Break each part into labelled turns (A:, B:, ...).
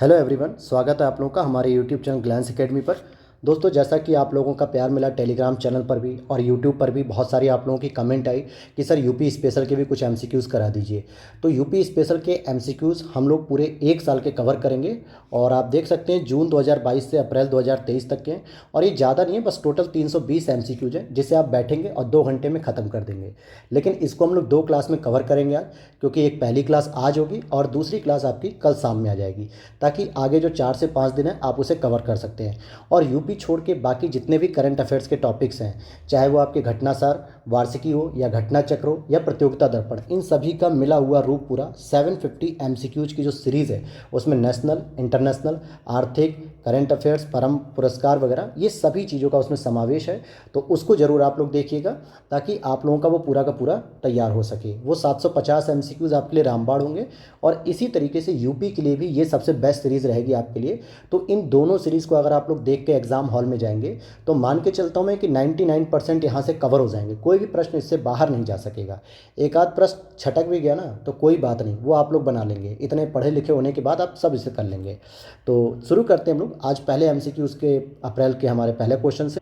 A: Hello everyone, स्वागत है आप लोगों का हमारे यूट्यूब चैनल ग्लैंस एकेडमी पर। दोस्तों, जैसा कि आप लोगों का प्यार मिला टेलीग्राम चैनल पर भी और यूट्यूब पर भी बहुत सारी आप लोगों की कमेंट आई कि सर यूपी स्पेशल के भी कुछ एमसीक्यूज़ करा दीजिए। तो यूपी स्पेशल के एमसीक्यूज़ हम लोग पूरे एक साल के कवर करेंगे और आप देख सकते हैं जून 2022 से अप्रैल 2023 तक के हैं। और ये ज़्यादा नहीं है, बस टोटल 320 एमसीक्यूज़ हैं जिसे आप बैठेंगे और 2 घंटे में ख़त्म कर देंगे। लेकिन इसको हम लोग 2 क्लास में कवर करेंगे आज, क्योंकि एक पहली क्लास आज होगी और दूसरी क्लास आपकी कल शाम में आ जाएगी, ताकि आगे जो 4 से 5 दिन है आप उसे कवर कर सकते हैं। और यूपी छोड़ के बाकी जितने भी करंट अफेयर्स के टॉपिक्स हैं, चाहे वो आपके घटनासार, वार्षिकी हो या घटना चक्र हो या प्रतियोगिता दर्पण, इन सभी का मिला हुआ रूप पूरा 750 एमसीक्यूज की जो सीरीज़ है उसमें नेशनल, इंटरनेशनल, आर्थिक, करंट अफेयर्स, परम पुरस्कार वगैरह ये सभी चीज़ों का उसमें समावेश है। तो उसको ज़रूर आप लोग देखिएगा ताकि आप लोगों का वो पूरा का पूरा तैयार हो सके। वो 750 एमसीक्यूज़ आपके लिए रामबाण होंगे और इसी तरीके से यूपी के लिए भी ये सबसे बेस्ट सीरीज़ रहेगी आपके लिए। तो इन दोनों सीरीज़ को अगर आप लोग देख के एग्ज़ाम हॉल में जाएंगे तो मान के चलता हूँ मैं कि 99% यहाँ से कवर हो जाएंगे, कोई भी प्रश्न इससे बाहर नहीं जा सकेगा। एक आध प्रश्न छटक भी गया ना तो कोई बात नहीं, वो आप लोग बना लेंगे, इतने पढ़े लिखे होने के बाद आप सब इसे कर लेंगे। तो शुरू करते हैं हम लोग आज पहले एमसीक्यूज़ के अप्रैल के हमारे पहले क्वेश्चन से।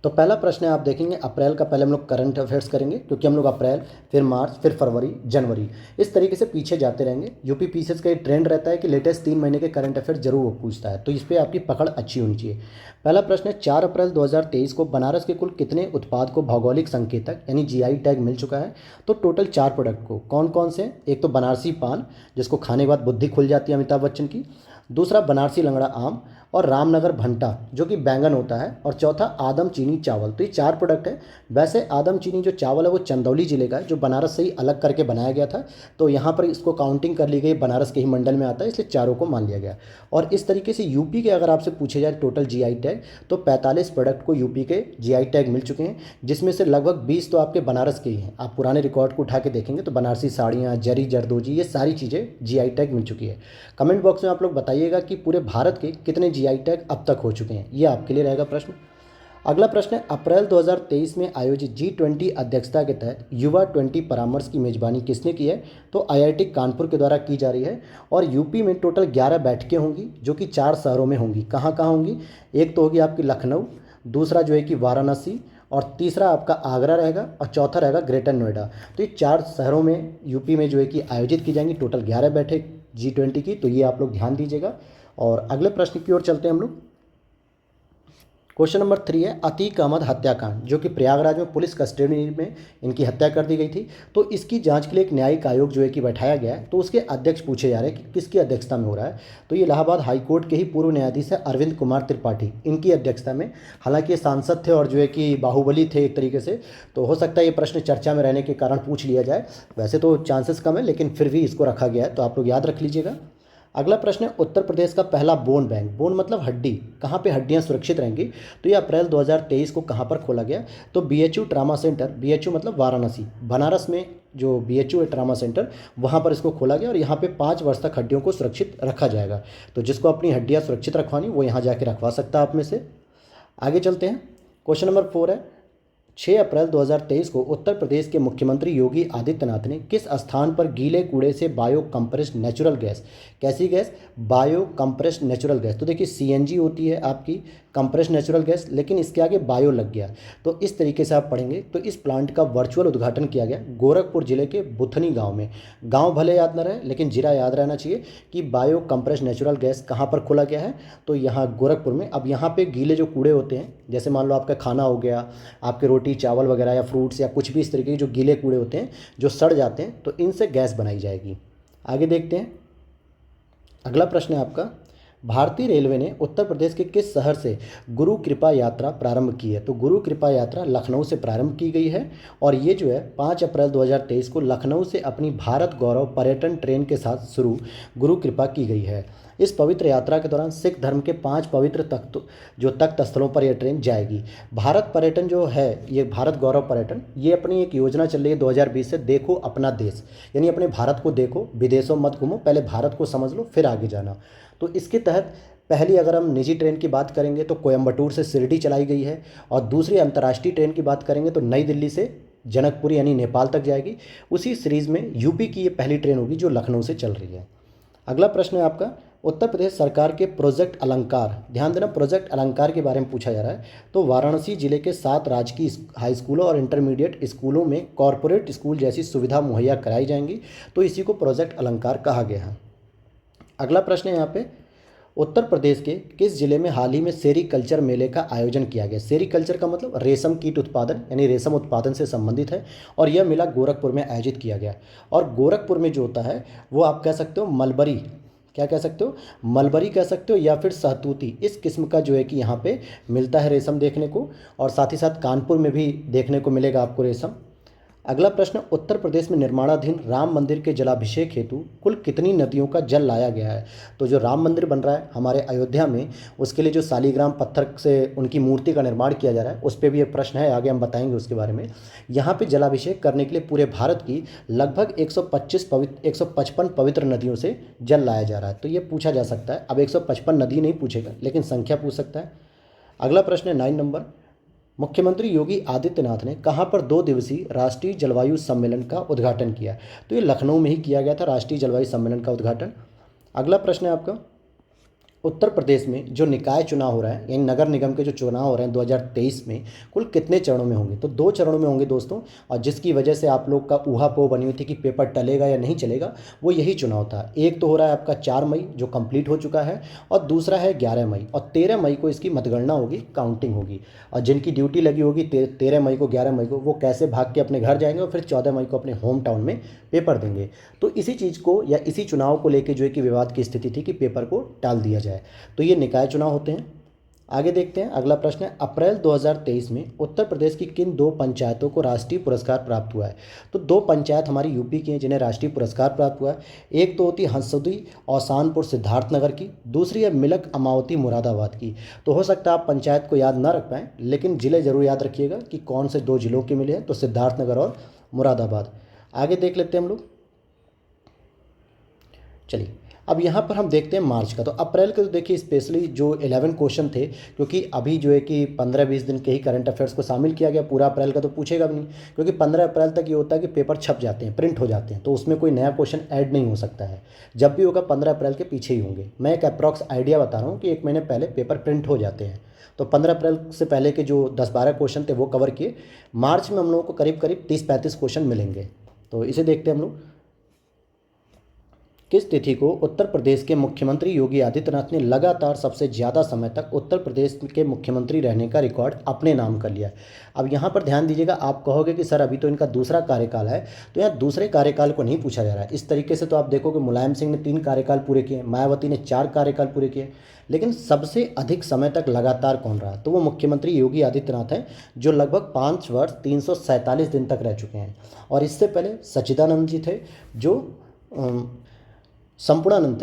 A: तो पहला प्रश्न है, आप देखेंगे अप्रैल का पहले हम लोग करंट अफेयर्स करेंगे, क्योंकि हम लोग अप्रैल, फिर मार्च, फिर फरवरी, जनवरी इस तरीके से पीछे जाते रहेंगे। यूपी पीसीएस का ये ट्रेंड रहता है कि लेटेस्ट 3 महीने के करंट अफेयर्स जरूर वो पूछता है, तो इस पर आपकी पकड़ अच्छी होनी चाहिए। पहला प्रश्न है, 4 अप्रैल 2023 को बनारस के कुल कितने उत्पाद को भौगोलिक संकेतक यानी जीआई टैग मिल चुका है? तो टोटल 4 प्रोडक्ट को। कौन कौन से? एक तो बनारसी पान, जिसको खाने के बाद बुद्धि खुल जाती है अमिताभ बच्चन की। दूसरा बनारसी लंगड़ा आम और रामनगर भंटा जो कि बैंगन होता है। और चौथा आदम चीनी चावल। तो ये 4 प्रोडक्ट है। वैसे आदम चीनी जो चावल है वो चंदौली जिले का है, जो बनारस से ही अलग करके बनाया गया था। तो यहाँ पर इसको काउंटिंग कर ली गई, बनारस के ही मंडल में आता है, इसलिए चारों को मान लिया गया। और इस तरीके से यूपी के अगर आपसे पूछे जाए टोटल जीआई टैग, तो 45 प्रोडक्ट को यूपी के जीआई टैग मिल चुके हैं, जिसमें से लगभग 20 तो आपके बनारस के ही हैं। आप पुराने रिकॉर्ड को उठा के देखेंगे तो बनारसी साड़ियाँ, जरी जरदोजी, ये सारी चीज़ें जीआई टैग मिल चुकी है। कमेंट बॉक्स में आप लोग बताइएगा कि पूरे भारत के कितने जीआई टैग अब तक हो चुके हैं, ये आपके लिए रहेगा प्रश्न। अगला प्रश्न है, अप्रैल 2023 में आयोजित G20 अध्यक्षता के तहत युवा 20 परामर्श की मेजबानी किसने की है? तो आईआईटी कानपुर के द्वारा की जा रही है। और यूपी में टोटल 11 बैठकें होंगी, जो कि 4 शहरों में होंगी। कहाँ कहाँ होंगी? एक तो होगी आपकी लखनऊ, दूसरा जो है कि वाराणसी, और तीसरा आपका आगरा रहेगा, और चौथा रहेगा ग्रेटर नोएडा। तो ये 4 शहरों में यूपी में जो है कि आयोजित की जाएंगी, टोटल 11 बैठक G20 की। तो ये आप लोग ध्यान दीजिएगा। और अगले प्रश्न की ओर चलते हैं हम लोग। क्वेश्चन नंबर 3 है, अतीक अहमद हत्याकांड, जो कि प्रयागराज में पुलिस कस्टडी में इनकी हत्या कर दी गई थी। तो इसकी जांच के लिए एक न्यायिक आयोग जो है कि बैठाया गया है। तो उसके अध्यक्ष पूछे जा रहे हैं कि किसकी अध्यक्षता में हो रहा है? तो ये इलाहाबाद हाईकोर्ट के ही पूर्व न्यायाधीश है अरविंद कुमार त्रिपाठी, इनकी अध्यक्षता में। हालांकि ये सांसद थे और जो है कि बाहुबली थे एक तरीके से, तो हो सकता है ये प्रश्न चर्चा में रहने के कारण पूछ लिया जाए। वैसे तो चांसेस कम है, लेकिन फिर भी इसको रखा गया है, तो आप लोग याद रख लीजिएगा। अगला प्रश्न है, उत्तर प्रदेश का पहला बोन बैंक, बोन मतलब हड्डी, कहाँ पे हड्डियाँ सुरक्षित रहेंगी? तो ये अप्रैल 2023 को कहाँ पर खोला गया? तो बीएचयू ट्रामा सेंटर, बीएचयू मतलब वाराणसी, बनारस में जो बीएचयू है ट्रामा सेंटर, वहाँ पर इसको खोला गया। और यहाँ पे 5 वर्ष तक हड्डियों को सुरक्षित रखा जाएगा। तो जिसको अपनी हड्डियाँ सुरक्षित रखवानी वो यहाँ जाके रखवा सकता है आप में से। आगे चलते हैं। क्वेश्चन नंबर 4 है, 6 अप्रैल 2023 को उत्तर प्रदेश के मुख्यमंत्री योगी आदित्यनाथ ने किस स्थान पर गीले कूड़े से बायो कंप्रेस्ड नेचुरल गैस, कैसी gas? Bio compressed natural gas. तो देखिए सीएनजी होती है आपकी कंप्रेस्ड नेचुरल गैस, लेकिन इसके आगे बायो लग गया। तो इस तरीके से आप पढ़ेंगे। तो इस प्लांट का वर्चुअल उद्घाटन किया गया गोरखपुर जिले के बुथनी गाँव में। गाँव भले याद न रहे, लेकिन जिला याद रहना चाहिए कि बायो कंप्रेस्ड नेचुरल गैस कहाँ पर खोला गया है? तो यहाँ गोरखपुर में। अब यहाँ पे गीले जो कूड़े होते हैं, जैसे मान लो आपका खाना हो गया, आपके रोटी चावल वगैरह या फ्रूट्स या कुछ भी इस तरीके के जो गीले कूड़े होते हैं जो सड़ जाते हैं, तो इनसे गैस बनाई जाएगी। आगे देखते हैं। अगला प्रश्न है आपका, भारतीय रेलवे ने उत्तर प्रदेश के किस शहर से गुरु कृपा यात्रा प्रारंभ की है? तो गुरु कृपा यात्रा लखनऊ से प्रारंभ की गई है। और ये जो है 5 अप्रैल 2023 को लखनऊ से अपनी भारत गौरव पर्यटन ट्रेन के साथ शुरू गुरु कृपा की गई है। इस पवित्र यात्रा के दौरान सिख धर्म के 5 पवित्र तख्त स्थलों पर यह ट्रेन जाएगी। भारत पर्यटन जो है, ये भारत गौरव पर्यटन, ये अपनी एक योजना चल रही है 2020 से, देखो अपना देश, यानी अपने भारत को देखो, विदेशों मत घूमो, पहले भारत को समझ लो फिर आगे जाना। तो इसके तहत पहली अगर हम निजी ट्रेन की बात करेंगे तो कोयम्बटूर से शिरडी चलाई गई है। और दूसरी अंतर्राष्ट्रीय ट्रेन की बात करेंगे तो नई दिल्ली से जनकपुरी यानी नेपाल तक जाएगी। उसी सीरीज़ में यूपी की ये पहली ट्रेन होगी जो लखनऊ से चल रही है। अगला प्रश्न है आपका, उत्तर प्रदेश सरकार के प्रोजेक्ट अलंकार, ध्यान देना प्रोजेक्ट अलंकार के बारे में पूछा जा रहा है। तो वाराणसी जिले के 7 राजकीय हाई स्कूलों और इंटरमीडिएट स्कूलों में कॉरपोरेट स्कूल जैसी सुविधा मुहैया कराई जाएंगी, तो इसी को प्रोजेक्ट अलंकार कहा गया है। अगला प्रश्न है यहाँ पे, उत्तर प्रदेश के किस जिले में हाल ही में सेरीकल्चर मेले का आयोजन किया गया। सेरीकल्चर का मतलब रेशम कीट उत्पादन यानी रेशम उत्पादन से संबंधित है, और यह मेला गोरखपुर में आयोजित किया गया। और गोरखपुर में जो होता है वो आप कह सकते हो मलबरी, क्या कह सकते हो, मलबरी कह सकते हो, या फिर सहतूती, इस किस्म का जो है कि यहाँ पे मिलता है रेशम देखने को। और साथ ही साथ कानपुर में भी देखने को मिलेगा आपको रेशम। अगला प्रश्न, उत्तर प्रदेश में निर्माणाधीन राम मंदिर के जलाभिषेक हेतु कुल कितनी नदियों का जल लाया गया है। तो जो राम मंदिर बन रहा है हमारे अयोध्या में, उसके लिए जो शालीग्राम पत्थर से उनकी मूर्ति का निर्माण किया जा रहा है, उस पर भी एक प्रश्न है, आगे हम बताएंगे उसके बारे में। यहाँ पे जलाभिषेक करने के लिए पूरे भारत की लगभग 155 पवित्र नदियों से जल लाया जा रहा है। तो ये पूछा जा सकता है, अब 155 नदी नहीं पूछेगा लेकिन संख्या पूछ सकता है। अगला प्रश्न है 9 नंबर, मुख्यमंत्री योगी आदित्यनाथ ने कहाँ पर 2 दिवसीय राष्ट्रीय जलवायु सम्मेलन का उद्घाटन किया। तो ये लखनऊ में ही किया गया था राष्ट्रीय जलवायु सम्मेलन का उद्घाटन। अगला प्रश्न है आपका, उत्तर प्रदेश में जो निकाय चुनाव हो रहा है यानी नगर निगम के जो चुनाव हो रहे हैं 2023 में, कुल कितने चरणों में होंगे। तो 2 चरणों में होंगे दोस्तों, और जिसकी वजह से आप लोग का ऊहापोह बनी हुई थी कि पेपर टलेगा या नहीं चलेगा, वो यही चुनाव था। एक तो हो रहा है आपका 4 मई जो कंप्लीट हो चुका है, और दूसरा है 11 मई, और 13 मई को इसकी मतगणना होगी, काउंटिंग होगी। और जिनकी ड्यूटी लगी होगी 13 मई को 11 मई को, वो कैसे भाग के अपने घर जाएंगे और फिर 14 मई को अपने होम टाउन में पेपर देंगे। तो इसी चीज़ को या इसी चुनाव को लेकर जो है कि विवाद की स्थिति थी कि पेपर को टाल दिया जाए। तो ये निकाय चुनाव होते हैं। आगे देखते हैं, अगला प्रश्न है, अप्रैल 2023 में उत्तर प्रदेश की किन 2 पंचायतों को राष्ट्रीय पुरस्कार प्राप्त हुआ है। तो 2 पंचायत हमारी यूपी की हैं जिन्हें राष्ट्रीय पुरस्कार प्राप्त हुआ है। एक तो होती हंसुदी औसानपुर सिद्धार्थनगर की, दूसरी है मिलक अमावती मुरादाबाद की। तो हो सकता है आप पंचायत को याद ना रख पाएँ, लेकिन ज़िले ज़रूर याद रखिएगा कि कौन से 2 जिलों के मिले हैं, तो सिद्धार्थनगर और मुरादाबाद। आगे देख लेते हैं हम लोग, चलिए अब यहाँ पर हम देखते हैं मार्च का। तो अप्रैल के तो देखिए स्पेशली जो 11 क्वेश्चन थे, क्योंकि अभी जो है कि 15-20 दिन के ही करंट अफेयर्स को शामिल किया गया, पूरा अप्रैल का तो पूछेगा भी नहीं, क्योंकि 15 अप्रैल तक ये होता है कि पेपर छप जाते हैं, प्रिंट हो जाते हैं, तो उसमें कोई नया क्वेश्चन ऐड नहीं हो सकता है। जब भी होगा 15 अप्रैल के पीछे ही होंगे। मैं एक अप्रॉक्स आइडिया बता रहा हूँ कि 1 महीने पहले पेपर प्रिंट हो जाते हैं। तो 15 अप्रैल से पहले के जो 10-12 क्वेश्चन थे वो कवर किए। मार्च में हम लोगों को करीब 30-35 क्वेश्चन मिलेंगे। तो इसे देखते हैं हम लोग, किस तिथि को उत्तर प्रदेश के मुख्यमंत्री योगी आदित्यनाथ ने लगातार सबसे ज़्यादा समय तक उत्तर प्रदेश के मुख्यमंत्री रहने का रिकॉर्ड अपने नाम कर लिया। अब यहाँ पर ध्यान दीजिएगा, आप कहोगे कि सर अभी तो इनका दूसरा कार्यकाल है, तो यहाँ दूसरे कार्यकाल को नहीं पूछा जा रहा है। इस तरीके से तो आप देखोगे मुलायम सिंह ने 3 कार्यकाल पूरे किए, मायावती ने 4 कार्यकाल पूरे किए, लेकिन सबसे अधिक समय तक लगातार कौन रहा, तो वो मुख्यमंत्री योगी आदित्यनाथ हैं, जो लगभग 5 वर्ष 347 दिन तक रह चुके हैं। और इससे पहले सच्चिदानंद जी थे, जो संपूर्णानंद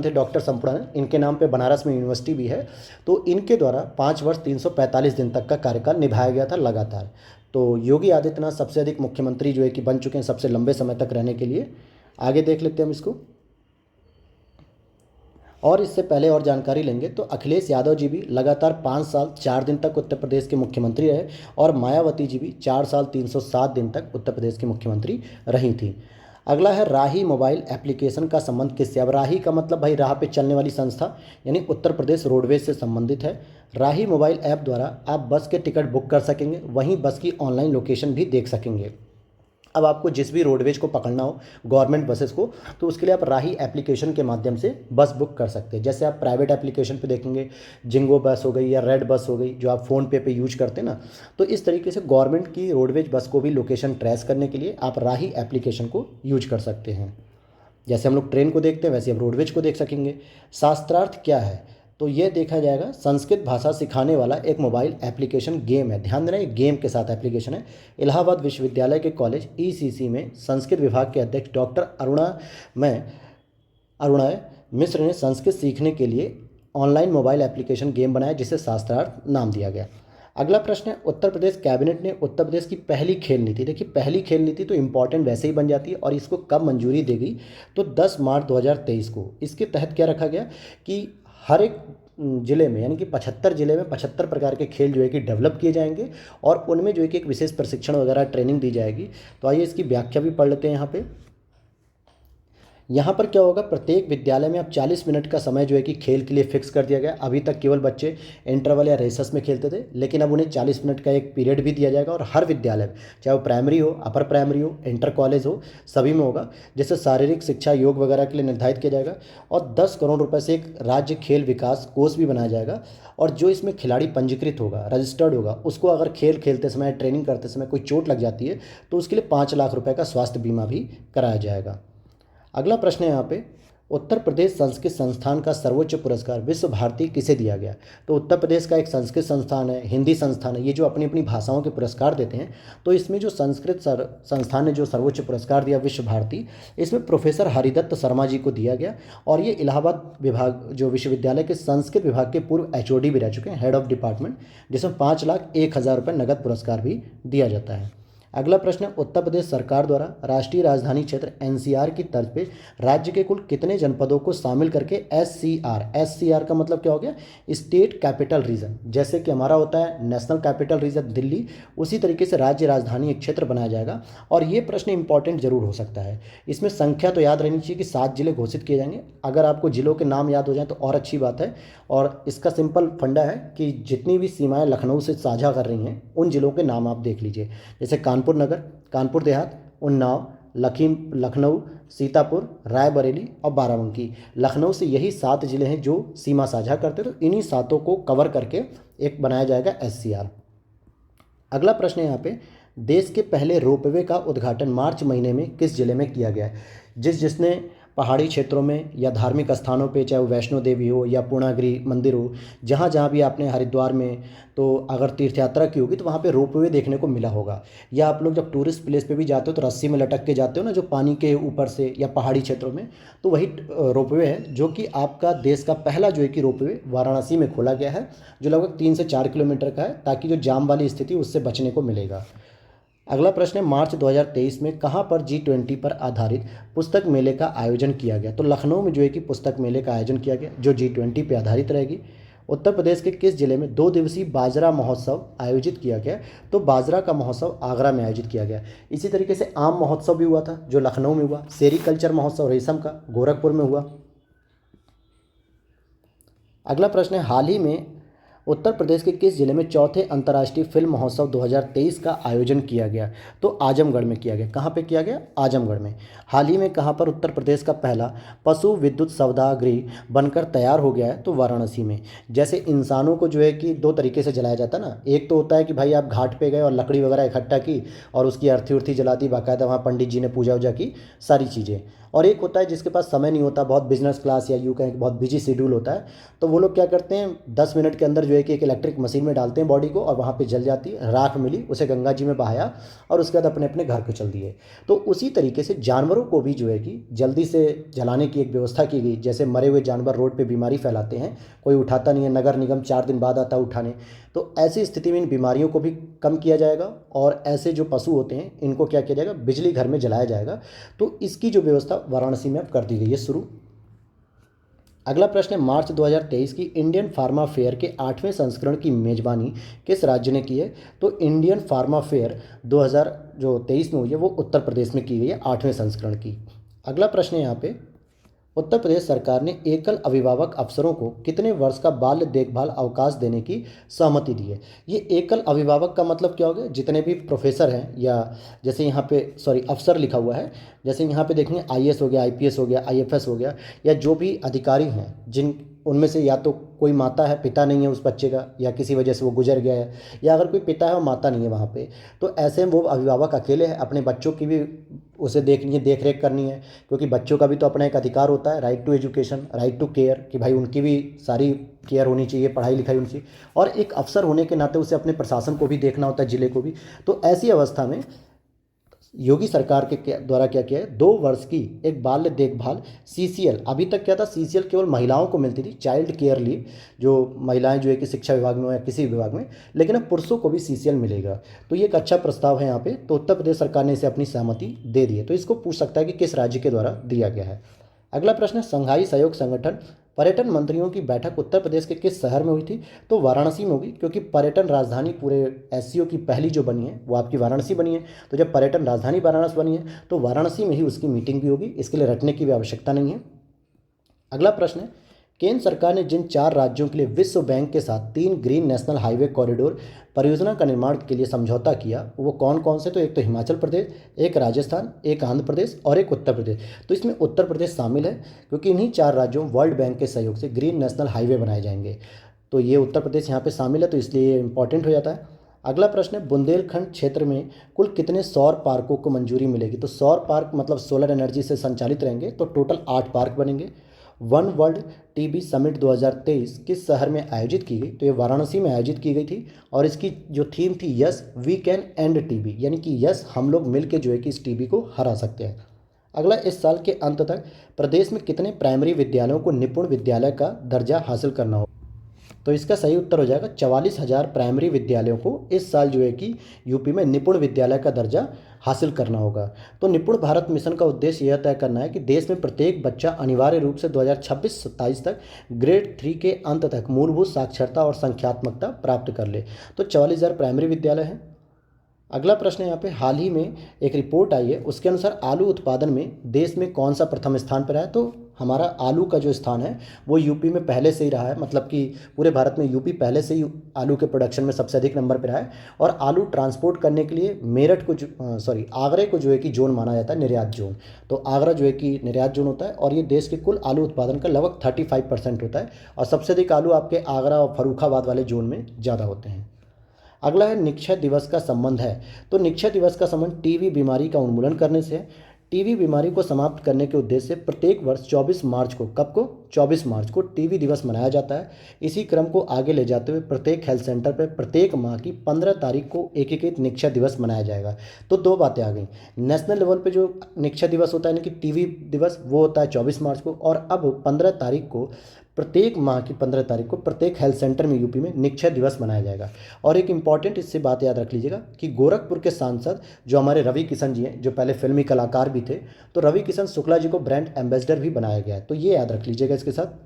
A: थे, डॉक्टर संपूर्णानंद, इनके नाम पे बनारस में यूनिवर्सिटी भी है। तो इनके द्वारा 5 वर्ष 345 दिन तक का कार्यकाल निभाया गया था लगातार। तो योगी आदित्यनाथ सबसे अधिक मुख्यमंत्री जो है कि बन चुके हैं सबसे लंबे समय तक रहने के लिए। आगे देख लेते हैं हम इसको, और इससे पहले और जानकारी लेंगे तो अखिलेश यादव जी भी लगातार 5 साल 4 दिन तक उत्तर प्रदेश के मुख्यमंत्री रहे, और मायावती जी भी 4 साल 307 दिन तक उत्तर प्रदेश की मुख्यमंत्री रही थी। अगला है, राही मोबाइल एप्लीकेशन का संबंध किससे। अब राही का मतलब भाई राह पे चलने वाली संस्था, यानी उत्तर प्रदेश रोडवेज से संबंधित है। राही मोबाइल ऐप द्वारा आप बस के टिकट बुक कर सकेंगे, वहीं बस की ऑनलाइन लोकेशन भी देख सकेंगे। अब आपको जिस भी रोडवेज को पकड़ना हो, गवर्नमेंट बसेस को, तो उसके लिए आप राही एप्लीकेशन के माध्यम से बस बुक कर सकते हैं। जैसे आप प्राइवेट एप्लीकेशन पे देखेंगे, जिंगो बस हो गई या रेड बस हो गई, जो आप फ़ोन पे यूज करते हैं ना, तो इस तरीके से गवर्नमेंट की रोडवेज बस को भी लोकेशन ट्रेस करने के लिए आप राही एप्लीकेशन को यूज कर सकते हैं। जैसे हम लोग ट्रेन को देखते हैं वैसे आप रोडवेज को देख सकेंगे। शास्त्रार्थ क्या है, तो ये देखा जाएगा संस्कृत भाषा सिखाने वाला एक मोबाइल एप्लीकेशन गेम है। ध्यान देना, ये गेम के साथ एप्लीकेशन है। इलाहाबाद विश्वविद्यालय के कॉलेज ईसीसी में संस्कृत विभाग के अध्यक्ष डॉक्टर अरुणा मिश्र ने संस्कृत सीखने के लिए ऑनलाइन मोबाइल एप्लीकेशन गेम बनाया, जिसे शास्त्रार्थ नाम दिया गया। अगला प्रश्न है, उत्तर प्रदेश कैबिनेट ने उत्तर प्रदेश की पहली खेल नीति, देखिए पहली खेल नीति तो इंपॉर्टेंट वैसे ही बन जाती है, और इसको कब मंजूरी दी गई, तो 10 मार्च 2023 को। इसके तहत क्या रखा गया कि हर एक ज़िले में, यानी कि 75 ज़िले में 75 प्रकार के खेल जो है कि डेवलप किए जाएंगे, और उनमें जो है कि एक विशेष प्रशिक्षण वगैरह ट्रेनिंग दी जाएगी। तो आइए इसकी व्याख्या भी पढ़ लेते हैं यहाँ पे। यहाँ पर क्या होगा, प्रत्येक विद्यालय में अब 40 मिनट का समय जो है कि खेल के लिए फिक्स कर दिया गया। अभी तक केवल बच्चे इंटरवल या रेसेस में खेलते थे, लेकिन अब उन्हें 40 मिनट का एक पीरियड भी दिया जाएगा और हर विद्यालय में, चाहे वो प्राइमरी हो, अपर प्राइमरी हो, इंटर कॉलेज हो, सभी में होगा, जिससे शारीरिक शिक्षा योग वगैरह के लिए निर्धारित किया जाएगा। और 10 करोड़ रुपये से एक राज्य खेल विकास कोष भी बनाया जाएगा। और जो इसमें खिलाड़ी पंजीकृत होगा, रजिस्टर्ड होगा, उसको अगर खेल खेलते समय, ट्रेनिंग करते समय कोई चोट लग जाती है तो उसके लिए 5 लाख रुपए का स्वास्थ्य बीमा भी कराया जाएगा। अगला प्रश्न है यहाँ पे, उत्तर प्रदेश संस्कृत संस्थान का सर्वोच्च पुरस्कार विश्व भारती किसे दिया गया? तो उत्तर प्रदेश का एक संस्कृत संस्थान है, हिंदी संस्थान है, ये जो अपनी अपनी भाषाओं के पुरस्कार देते हैं, तो इसमें जो संस्कृत संस्थान ने जो सर्वोच्च पुरस्कार दिया विश्व भारती, इसमें प्रोफेसर हरिदत्त शर्मा जी को दिया गया। और ये इलाहाबाद विभाग जो विश्वविद्यालय के संस्कृत विभाग के पूर्व HOD भी रह चुके हैं, हेड ऑफ डिपार्टमेंट, जिसमें 5,01,000 रुपये नगद पुरस्कार भी दिया जाता है। अगला प्रश्न है, उत्तर प्रदेश सरकार द्वारा राष्ट्रीय राजधानी क्षेत्र NCR की तर्ज पे राज्य के कुल कितने जनपदों को शामिल करके SCR का मतलब क्या हो गया, स्टेट कैपिटल रीजन, जैसे कि हमारा होता है नेशनल कैपिटल रीजन दिल्ली, उसी तरीके से राज्य राजधानी एक क्षेत्र बनाया जाएगा। और ये प्रश्न इंपॉर्टेंट जरूर हो सकता है। इसमें संख्या तो याद रहनी चाहिए कि 7 जिले घोषित किए जाएंगे। अगर आपको जिलों के नाम याद हो जाए तो और अच्छी बात है। और इसका सिंपल फंडा है कि जितनी भी सीमाएं लखनऊ से साझा कर रही हैं उन जिलों के नाम आप देख लीजिए, जैसे कानपुर नगर, कानपुर देहात, उन्नाव, लखनऊ, सीतापुर, रायबरेली और बाराबंकी। लखनऊ से यही 7 जिले हैं जो सीमा साझा करते, तो इन्हीं 7 को कवर करके एक बनाया जाएगा SCR। अगला प्रश्न है यहाँ पे, देश के पहले रोपवे का उद्घाटन मार्च महीने में किस जिले में किया गया है? जिसने पहाड़ी क्षेत्रों में या धार्मिक स्थानों पे, चाहे वो वैष्णो देवी हो या पूर्णागिरि मंदिर हो, जहाँ जहाँ भी आपने हरिद्वार में तो अगर तीर्थ यात्रा की होगी तो वहाँ पे रोपवे देखने को मिला होगा। या आप लोग जब टूरिस्ट प्लेस पे भी जाते हो तो रस्सी में लटक के जाते हो ना, जो पानी के ऊपर से, या पहाड़ी क्षेत्रों में, तो वही रोपवे है, जो कि आपका देश का पहला जो है कि रोपवे वाराणसी में खोला गया है, जो लगभग 3 से 4 किलोमीटर का है, ताकि जो जाम वाली स्थिति उससे बचने को मिलेगा। अगला प्रश्न है, मार्च 2023 में कहाँ पर G20 पर आधारित पुस्तक मेले का आयोजन किया गया? तो लखनऊ में जो है कि पुस्तक मेले का आयोजन किया गया, जो G20 पे आधारित रहेगी। उत्तर प्रदेश के किस जिले में 2 दिवसीय बाजरा महोत्सव आयोजित किया गया? तो बाजरा का महोत्सव आगरा में आयोजित किया गया। इसी तरीके से आम महोत्सव भी हुआ था जो लखनऊ में हुआ। सेरीकल्चर महोत्सव रेशम का गोरखपुर में हुआ। अगला प्रश्न है, हाल ही में उत्तर प्रदेश के किस जिले में चौथे अंतर्राष्ट्रीय फिल्म महोत्सव 2023 का आयोजन किया गया? तो आजमगढ़ में किया गया। कहाँ पे किया गया? आजमगढ़ में। हाल ही में कहाँ पर उत्तर प्रदेश का पहला पशु विद्युत सौदा गृह बनकर तैयार हो गया है? तो वाराणसी में। जैसे इंसानों को जो है कि 2 तरीके से जलाया जाता है ना, एक तो होता है कि भाई आप घाट पे गए और लकड़ी वगैरह इकट्ठा की और उसकी अर्थी उर्थी जला दी, बाकायदा वहाँ पंडित जी ने पूजा वूजा की, सारी चीज़ें। और एक होता है जिसके पास समय नहीं होता, बहुत बिजनेस क्लास या यूँ कहें कि बहुत बिजी शेड्यूल होता है, तो वो लोग क्या करते हैं, 10 मिनट के अंदर जो है कि एक इलेक्ट्रिक मशीन में डालते हैं बॉडी को और वहाँ पे जल जाती है, राख मिली, उसे गंगा जी में बहाया और उसके बाद अपने अपने घर को चल दिए। तो उसी तरीके से जानवरों को भी जो है कि जल्दी से जलाने की एक व्यवस्था की गई। जैसे मरे हुए जानवर रोड पे बीमारी फैलाते हैं, कोई उठाता नहीं है, नगर निगम 4 दिन बाद आता है उठाने, तो ऐसी स्थिति में इन बीमारियों को भी कम किया जाएगा और ऐसे जो पशु होते हैं इनको क्या किया जाएगा, बिजली घर में जलाया जाएगा। तो इसकी जो व्यवस्था वाराणसी में अब कर दी गई है शुरू। अगला प्रश्न है, मार्च 2023 की इंडियन फार्मा फेयर के 8वें संस्करण की मेजबानी किस राज्य ने की है? तो इंडियन फार्मा फेयर 2023 में हुई है वो उत्तर प्रदेश में की गई है 8वें संस्करण की। अगला प्रश्न है यहाँ पे, उत्तर प्रदेश सरकार ने एकल अभिभावक अफसरों को कितने वर्ष का बाल्य देखभाल अवकाश देने की सहमति दी है? ये एकल अभिभावक का मतलब क्या हो गया, जितने भी प्रोफेसर हैं, या जैसे यहाँ पे अफसर लिखा हुआ है, जैसे यहाँ पे देखेंगे IAS हो गया, IPS हो गया, IFS हो गया, या जो भी अधिकारी हैं जिन उनमें से या तो कोई माता है, पिता नहीं है उस बच्चे का, या किसी वजह से वो गुजर गया है, या अगर कोई पिता है और माता नहीं है वहाँ पे, तो ऐसे में वो अभिभावक अकेले हैं, अपने बच्चों की भी उसे देखनी है, देख रेख करनी है, क्योंकि बच्चों का भी तो अपना एक अधिकार होता है, right to education, right to care, कि भाई उनकी भी सारी केयर होनी चाहिए, पढ़ाई लिखाई उनकी, और एक अफसर होने के नाते उसे अपने प्रशासन को भी देखना होता है, जिले को भी। तो ऐसी अवस्था में योगी सरकार के द्वारा क्या किया है, 2 वर्ष की एक बाल्य देखभाल CCL, अभी तक क्या था, CCL केवल महिलाओं को मिलती थी, चाइल्ड केयर लीव, जो महिलाएं जो है कि शिक्षा विभाग में हो या किसी विभाग में, लेकिन अब पुरुषों को भी CCL मिलेगा। तो ये एक अच्छा प्रस्ताव है यहाँ पे, तो उत्तर प्रदेश सरकार ने इसे अपनी सहमति दे दी है। तो इसको पूछ सकता है कि किस राज्य के द्वारा दिया गया है। अगला प्रश्न है, संघाई सहयोग संगठन पर्यटन मंत्रियों की बैठक उत्तर प्रदेश के किस शहर में हुई थी? तो वाराणसी में होगी, क्योंकि पर्यटन राजधानी पूरे एससीओ की पहली जो बनी है वो आपकी वाराणसी बनी है। तो जब पर्यटन राजधानी वाराणसी बनी है तो वाराणसी में ही उसकी मीटिंग भी होगी, इसके लिए रटने की भी आवश्यकता नहीं है। अगला प्रश्न है, केंद्र सरकार ने जिन 4 राज्यों के लिए विश्व बैंक के साथ 3 ग्रीन नेशनल हाईवे कॉरिडोर परियोजना का निर्माण के लिए समझौता किया, वो कौन कौन से? तो एक तो हिमाचल प्रदेश, एक राजस्थान, एक आंध्र प्रदेश और एक उत्तर प्रदेश। तो इसमें उत्तर प्रदेश शामिल है, क्योंकि इन्हीं 4 राज्यों वर्ल्ड बैंक के सहयोग से ग्रीन नेशनल हाईवे बनाए जाएंगे। तो ये उत्तर प्रदेश यहाँ पे शामिल है, तो इसलिए ये इंपॉर्टेंट हो जाता है। अगला प्रश्न है, बुंदेलखंड क्षेत्र में कुल कितने सौर पार्कों को मंजूरी मिलेगी? तो सौर पार्क मतलब सोलर एनर्जी से संचालित रहेंगे, तो टोटल 8 पार्क बनेंगे। वन वर्ल्ड टीबी समिट 2023 किस शहर में आयोजित की गई? तो ये वाराणसी में आयोजित की गई थी, और इसकी जो थीम थी yes we can end TB, यानी कि यस हम लोग मिलकर जो है कि इस टीबी को हरा सकते हैं। अगला, इस साल के अंत तक प्रदेश में कितने प्राइमरी विद्यालयों को निपुण विद्यालय का दर्जा हासिल करना होगा? तो इसका सही उत्तर हो जाएगा 44,000 प्राइमरी विद्यालयों को इस साल जो है कि यूपी में निपुण विद्यालय का दर्जा हासिल करना होगा। तो निपुण भारत मिशन का उद्देश्य यह तय करना है कि देश में प्रत्येक बच्चा अनिवार्य रूप से 2026-27 तक ग्रेड 3 के अंत तक मूलभूत साक्षरता और संख्यात्मकता प्राप्त कर ले। तो 44,000 प्राइमरी विद्यालय हैं। अगला प्रश्न है यहाँ पे, हाल ही में एक रिपोर्ट आई है, उसके अनुसार आलू उत्पादन में देश में कौन सा प्रथम स्थान पर है? तो हमारा आलू का जो स्थान है वो यूपी में पहले से ही रहा है, मतलब कि पूरे भारत में यूपी पहले से ही आलू के प्रोडक्शन में सबसे अधिक नंबर पर रहा है। और आलू ट्रांसपोर्ट करने के लिए मेरठ को आगरे को जो है कि जोन माना जाता है, निर्यात जोन। तो आगरा जो है कि निर्यात जोन होता है, और ये देश के कुल आलू उत्पादन का लगभग 35% होता है, और सबसे अधिक आलू आपके आगरा और फर्रुखाबाद वाले जोन में ज़्यादा होते हैं। अगला है, निक्षय दिवस का संबंध है। तो निक्षय दिवस का संबंध टीबी बीमारी का उन्मूलन करने से है। टीबी बीमारी को समाप्त करने के उद्देश्य से प्रत्येक वर्ष 24 मार्च को, कब को? 24 मार्च को टीबी दिवस मनाया जाता है। इसी क्रम को आगे ले जाते हुए प्रत्येक हेल्थ सेंटर पर प्रत्येक माह की 15 तारीख को एक निक्षय दिवस मनाया जाएगा। तो 2 बातें आ गई, नेशनल लेवल पे जो निक्षय दिवस होता है यानी कि टीबी दिवस वो होता है 24 मार्च को, और अब 15 तारीख को प्रत्येक माह की 15 तारीख को प्रत्येक हेल्थ सेंटर में यूपी में निक्षय दिवस मनाया जाएगा। और एक इंपॉर्टेंट इससे बात याद रख लीजिएगा कि गोरखपुर के सांसद जो हमारे रवि किशन जी हैं, जो पहले फिल्मी कलाकार भी थे, तो रवि किशन शुक्ला जी को ब्रांड एम्बेसडर भी बनाया गया है। तो ये याद रख लीजिएगा इसके साथ।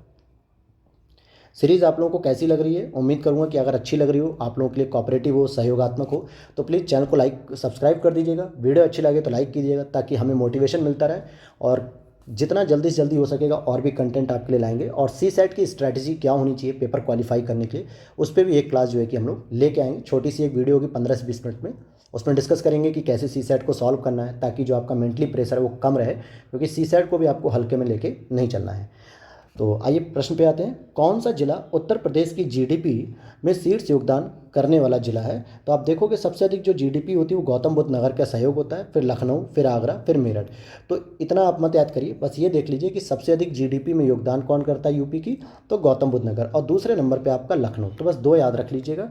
A: सीरीज़ आप लोगों को कैसी लग रही है? उम्मीद करूंगा कि अगर अच्छी लग रही हो, आप लोगों के लिए कोऑपरेटिव हो, सहयोगात्मक हो, तो प्लीज़ चैनल को सब्सक्राइब कर दीजिएगा। वीडियो अच्छी लगे तो लाइक कीजिएगा, ताकि हमें मोटिवेशन मिलता रहे, और जितना जल्दी से जल्दी हो सकेगा और भी कंटेंट आपके लिए लाएंगे। और सी सेट की स्ट्रैटेजी क्या होनी चाहिए पेपर क्वालिफाई करने के लिए, उस पर भी एक क्लास जो है कि हम लोग लेके आएंगे। छोटी सी एक वीडियो होगी 15 से 20 मिनट में, उसमें डिस्कस करेंगे कि कैसे सी सेट को सॉल्व करना है, ताकि जो आपका मेंटली प्रेशर है वो कम रहे, क्योंकि सी सेट को भी आपको हल्के में लेके नहीं चलना है। तो आइए प्रश्न पे आते हैं, कौन सा जिला उत्तर प्रदेश की जीडीपी में शीर्ष योगदान करने वाला जिला है? तो आप देखोगे सबसे अधिक जो जीडीपी होती है वो गौतम बुद्ध नगर का सहयोग होता है, फिर लखनऊ, फिर आगरा, फिर मेरठ। तो इतना आप मत याद करिए, बस ये देख लीजिए कि सबसे अधिक जीडीपी में योगदान कौन करता है यूपी की? तो गौतम बुद्ध नगर, और दूसरे नंबर पर आपका लखनऊ। तो बस 2 याद रख लीजिएगा।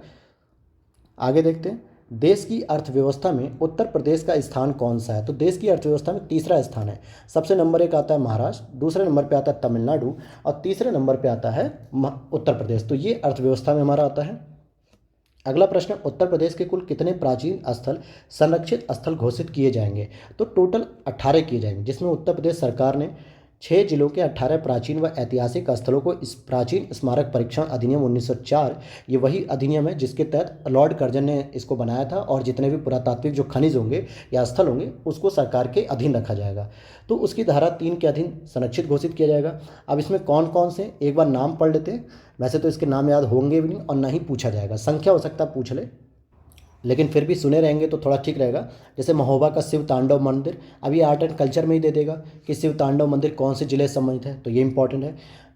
A: आगे देखते हैं, देश की अर्थव्यवस्था में उत्तर प्रदेश का स्थान कौन सा है? तो देश की अर्थव्यवस्था में तीसरा स्थान है। सबसे नंबर 1 आता है महाराष्ट्र, दूसरे नंबर पे आता है तमिलनाडु, और तीसरे नंबर पे आता है उत्तर प्रदेश। तो ये अर्थव्यवस्था में हमारा आता है। अगला प्रश्न, उत्तर प्रदेश के कुल कितने प्राचीन स्थल संरक्षित स्थल घोषित किए जाएंगे? तो टोटल 18 किए जाएंगे, जिसमें उत्तर प्रदेश सरकार ने 6 जिलों के 18 प्राचीन व ऐतिहासिक स्थलों को इस प्राचीन स्मारक परीक्षण अधिनियम 1904, ये वही अधिनियम है जिसके तहत लॉर्ड कर्जन ने इसको बनाया था, और जितने भी पुरातात्विक जो खनिज होंगे या स्थल होंगे उसको सरकार के अधीन रखा जाएगा। तो उसकी धारा 3 के अधीन संरक्षित घोषित किया जाएगा। अब इसमें कौन कौन से, एक बार नाम पढ़ लेते हैं। वैसे तो इसके नाम याद होंगे भी नहीं और ना ही पूछा जाएगा, संख्या हो सकता है पूछ ले, लेकिन फिर भी सुने रहेंगे तो थोड़ा ठीक रहेगा। जैसे महोबा का शिव तांडव मंदिर, अभी आर्ट एंड कल्चर में ही दे देगा कि शिव तांडव मंदिर कौन से जिले से संबंधित है, तो ये इंपॉर्टेंट है।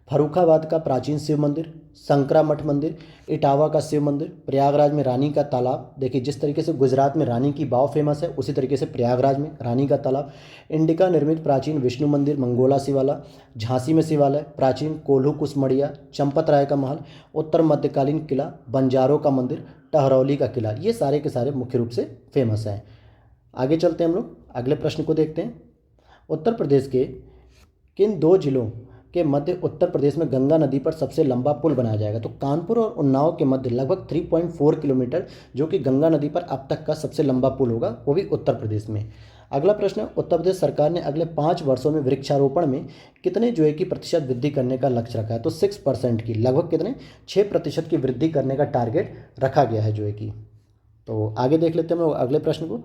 A: फर्रुखाबाद का प्राचीन शिव मंदिर, संकरा मठ मंदिर, इटावा का शिव मंदिर, प्रयागराज में रानी का तालाब। देखिए जिस तरीके से गुजरात में रानी की बाव फेमस है, उसी तरीके से प्रयागराज में रानी का तालाब। इंडिका निर्मित प्राचीन विष्णु मंदिर, मंगोला शिवाला, झांसी में शिवालय, प्राचीन कोल्हू कुशमड़िया, चंपत राय का महल, उत्तर मध्यकालीन किला, बंजारों का मंदिर, टहरौली का किला। ये सारे के सारे मुख्य रूप से फेमस हैं। आगे चलते हैं हम लोग, अगले प्रश्न को देखते हैं। उत्तर प्रदेश के किन 2 जिलों के मध्य उत्तर प्रदेश में गंगा नदी पर सबसे लंबा पुल बनाया जाएगा? तो कानपुर और उन्नाव के मध्य लगभग 3.4 किलोमीटर, जो कि गंगा नदी पर अब तक का सबसे लंबा पुल होगा, वो भी उत्तर प्रदेश में। अगला प्रश्न है, उत्तर प्रदेश सरकार ने अगले 5 वर्षों में वृक्षारोपण में कितने जो है कि प्रतिशत वृद्धि करने का लक्ष्य रखा है? तो 6% की, लगभग कितने, 6% की वृद्धि करने का टारगेट रखा गया है जो है कि। तो आगे देख लेते हैं हम लोग अगले प्रश्न को।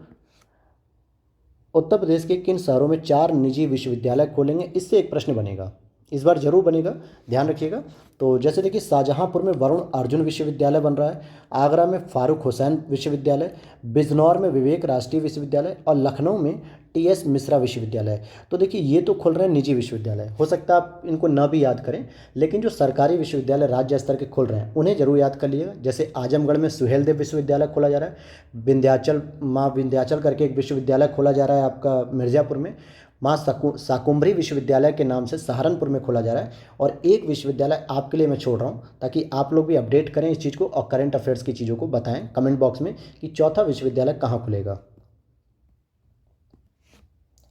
A: उत्तर प्रदेश के किन शहरों में 4 निजी विश्वविद्यालय खोलेंगे? इससे एक प्रश्न बनेगा, इस बार जरूर बनेगा, ध्यान रखिएगा। तो जैसे देखिए, शाहजहांपुर में वरुण अर्जुन विश्वविद्यालय बन रहा है, आगरा में फारूक हुसैन विश्वविद्यालय, बिजनौर में विवेक राष्ट्रीय विश्वविद्यालय और लखनऊ में टीएस मिश्रा विश्वविद्यालय। तो देखिए, ये तो खुल रहे हैं निजी विश्वविद्यालय, हो सकता है आप इनको ना भी याद करें, लेकिन जो सरकारी विश्वविद्यालय राज्य स्तर के खुल रहे हैं उन्हें जरूर याद कर लीजिएगा। जैसे आजमगढ़ में सुहेलदेव विश्वविद्यालय खोला जा रहा है, विंध्याचल, माँ विंध्याचल करके एक विश्वविद्यालय खोला जा रहा है आपका मिर्ज़ापुर में, माँ शाकुंभरी विश्वविद्यालय के नाम से सहारनपुर में खोला जा रहा है। और एक विश्वविद्यालय आपके लिए मैं छोड़ रहा हूँ ताकि आप लोग भी अपडेट करें इस चीज़ को और करंट अफेयर्स की चीज़ों को बताएं कमेंट बॉक्स में कि चौथा विश्वविद्यालय कहाँ खुलेगा।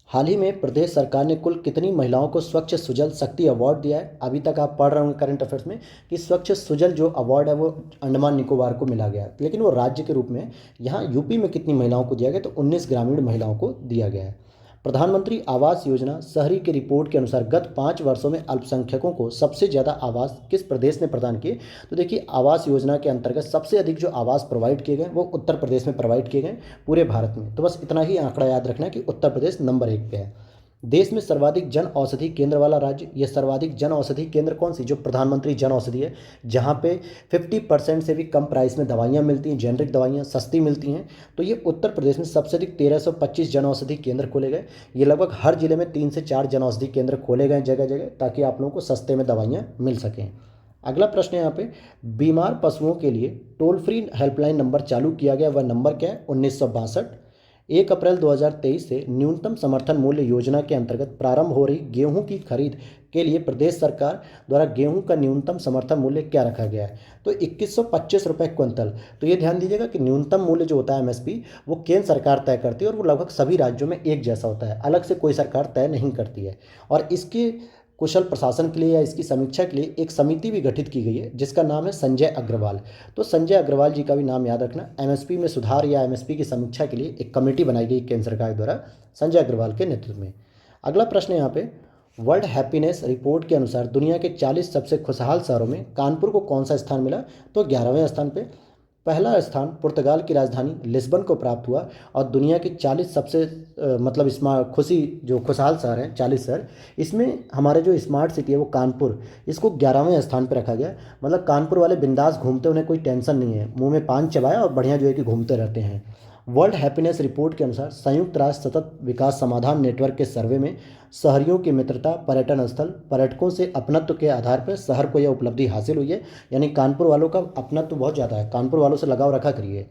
A: हाल ही में प्रदेश सरकार ने कुल कितनी महिलाओं को स्वच्छ सुजल शक्ति अवार्ड दिया है? अभी तक आप पढ़ रहे होंगे करंट अफेयर्स में कि स्वच्छ सुजल जो अवार्ड है वो अंडमान निकोबार को मिला गया है, लेकिन वो राज्य के रूप में है। यहाँ यूपी में कितनी महिलाओं को दिया गया? तो 19 ग्रामीण महिलाओं को दिया गया है। प्रधानमंत्री आवास योजना शहरी की रिपोर्ट के अनुसार गत 5 वर्षों में अल्पसंख्यकों को सबसे ज़्यादा आवास किस प्रदेश ने प्रदान किए? तो देखिए, आवास योजना के अंतर्गत सबसे अधिक जो आवास प्रोवाइड किए गए वो उत्तर प्रदेश में प्रोवाइड किए गए पूरे भारत में। तो बस इतना ही आंकड़ा याद रखना है कि उत्तर प्रदेश नंबर 1 पे है। देश में सर्वाधिक जन औषधि केंद्र वाला राज्य, ये सर्वाधिक जन औषधि केंद्र कौन सी? जो प्रधानमंत्री जन औषधि है, जहाँ पे 50% से भी कम प्राइस में दवाइयाँ मिलती हैं, जेनरिक दवाइयाँ सस्ती मिलती हैं। तो ये उत्तर प्रदेश में सबसे अधिक 1325 जन औषधि केंद्र खोले गए। ये लगभग हर जिले में 3 से 4 जन औषधि केंद्र खोले गए जगह जगह, ताकि आप लोगों को सस्ते में दवाइयाँ मिल सकें। अगला प्रश्न है यहाँ पे, बीमार पशुओं के लिए टोल फ्री हेल्पलाइन नंबर चालू किया गया, वह नंबर क्या है? 1962। 1 अप्रैल 2023 से न्यूनतम समर्थन मूल्य योजना के अंतर्गत प्रारंभ हो रही गेहूं की खरीद के लिए प्रदेश सरकार द्वारा गेहूं का न्यूनतम समर्थन मूल्य क्या रखा गया है? तो 2125 रुपये क्विंटल। तो ये ध्यान दीजिएगा कि न्यूनतम मूल्य जो होता है एमएसपी, वो केंद्र सरकार तय करती है और वो लगभग सभी राज्यों में एक जैसा होता है, अलग से कोई सरकार तय नहीं करती है। और इसके कुशल प्रशासन के लिए या इसकी समीक्षा के लिए एक समिति भी गठित की गई है जिसका नाम है संजय अग्रवाल। तो संजय अग्रवाल जी का भी नाम याद रखना। एमएसपी में सुधार या एमएसपी की समीक्षा के लिए एक कमेटी बनाई गई केंद्र सरकार द्वारा संजय अग्रवाल के नेतृत्व में। अगला प्रश्न यहाँ पे, वर्ल्ड हैप्पीनेस रिपोर्ट के अनुसार दुनिया के 40 सबसे खुशहाल शहरों में कानपुर को कौन सा स्थान मिला? तो 11वें स्थान पे। पहला स्थान पुर्तगाल की राजधानी लिस्बन को प्राप्त हुआ और दुनिया के 40 सबसे मतलब स्मार्ट जो खुशहाल शहर हैं 40 शहर, इसमें हमारे जो स्मार्ट सिटी है वो कानपुर, इसको 11वें स्थान पर रखा गया। मतलब कानपुर वाले बिंदास घूमते, उन्हें कोई टेंशन नहीं है, मुंह में पान चबाया और बढ़िया जो है कि घूमते रहते हैं। वर्ल्ड हैप्पीनेस रिपोर्ट के अनुसार संयुक्त राष्ट्र सतत विकास समाधान नेटवर्क के सर्वे में शहरियों की मित्रता, पर्यटन स्थल, पर्यटकों से अपनत्व के आधार पर शहर को यह उपलब्धि हासिल हुई है। यानी कानपुर वालों का अपनत्व बहुत ज़्यादा है, कानपुर वालों से लगाव रखा करिए।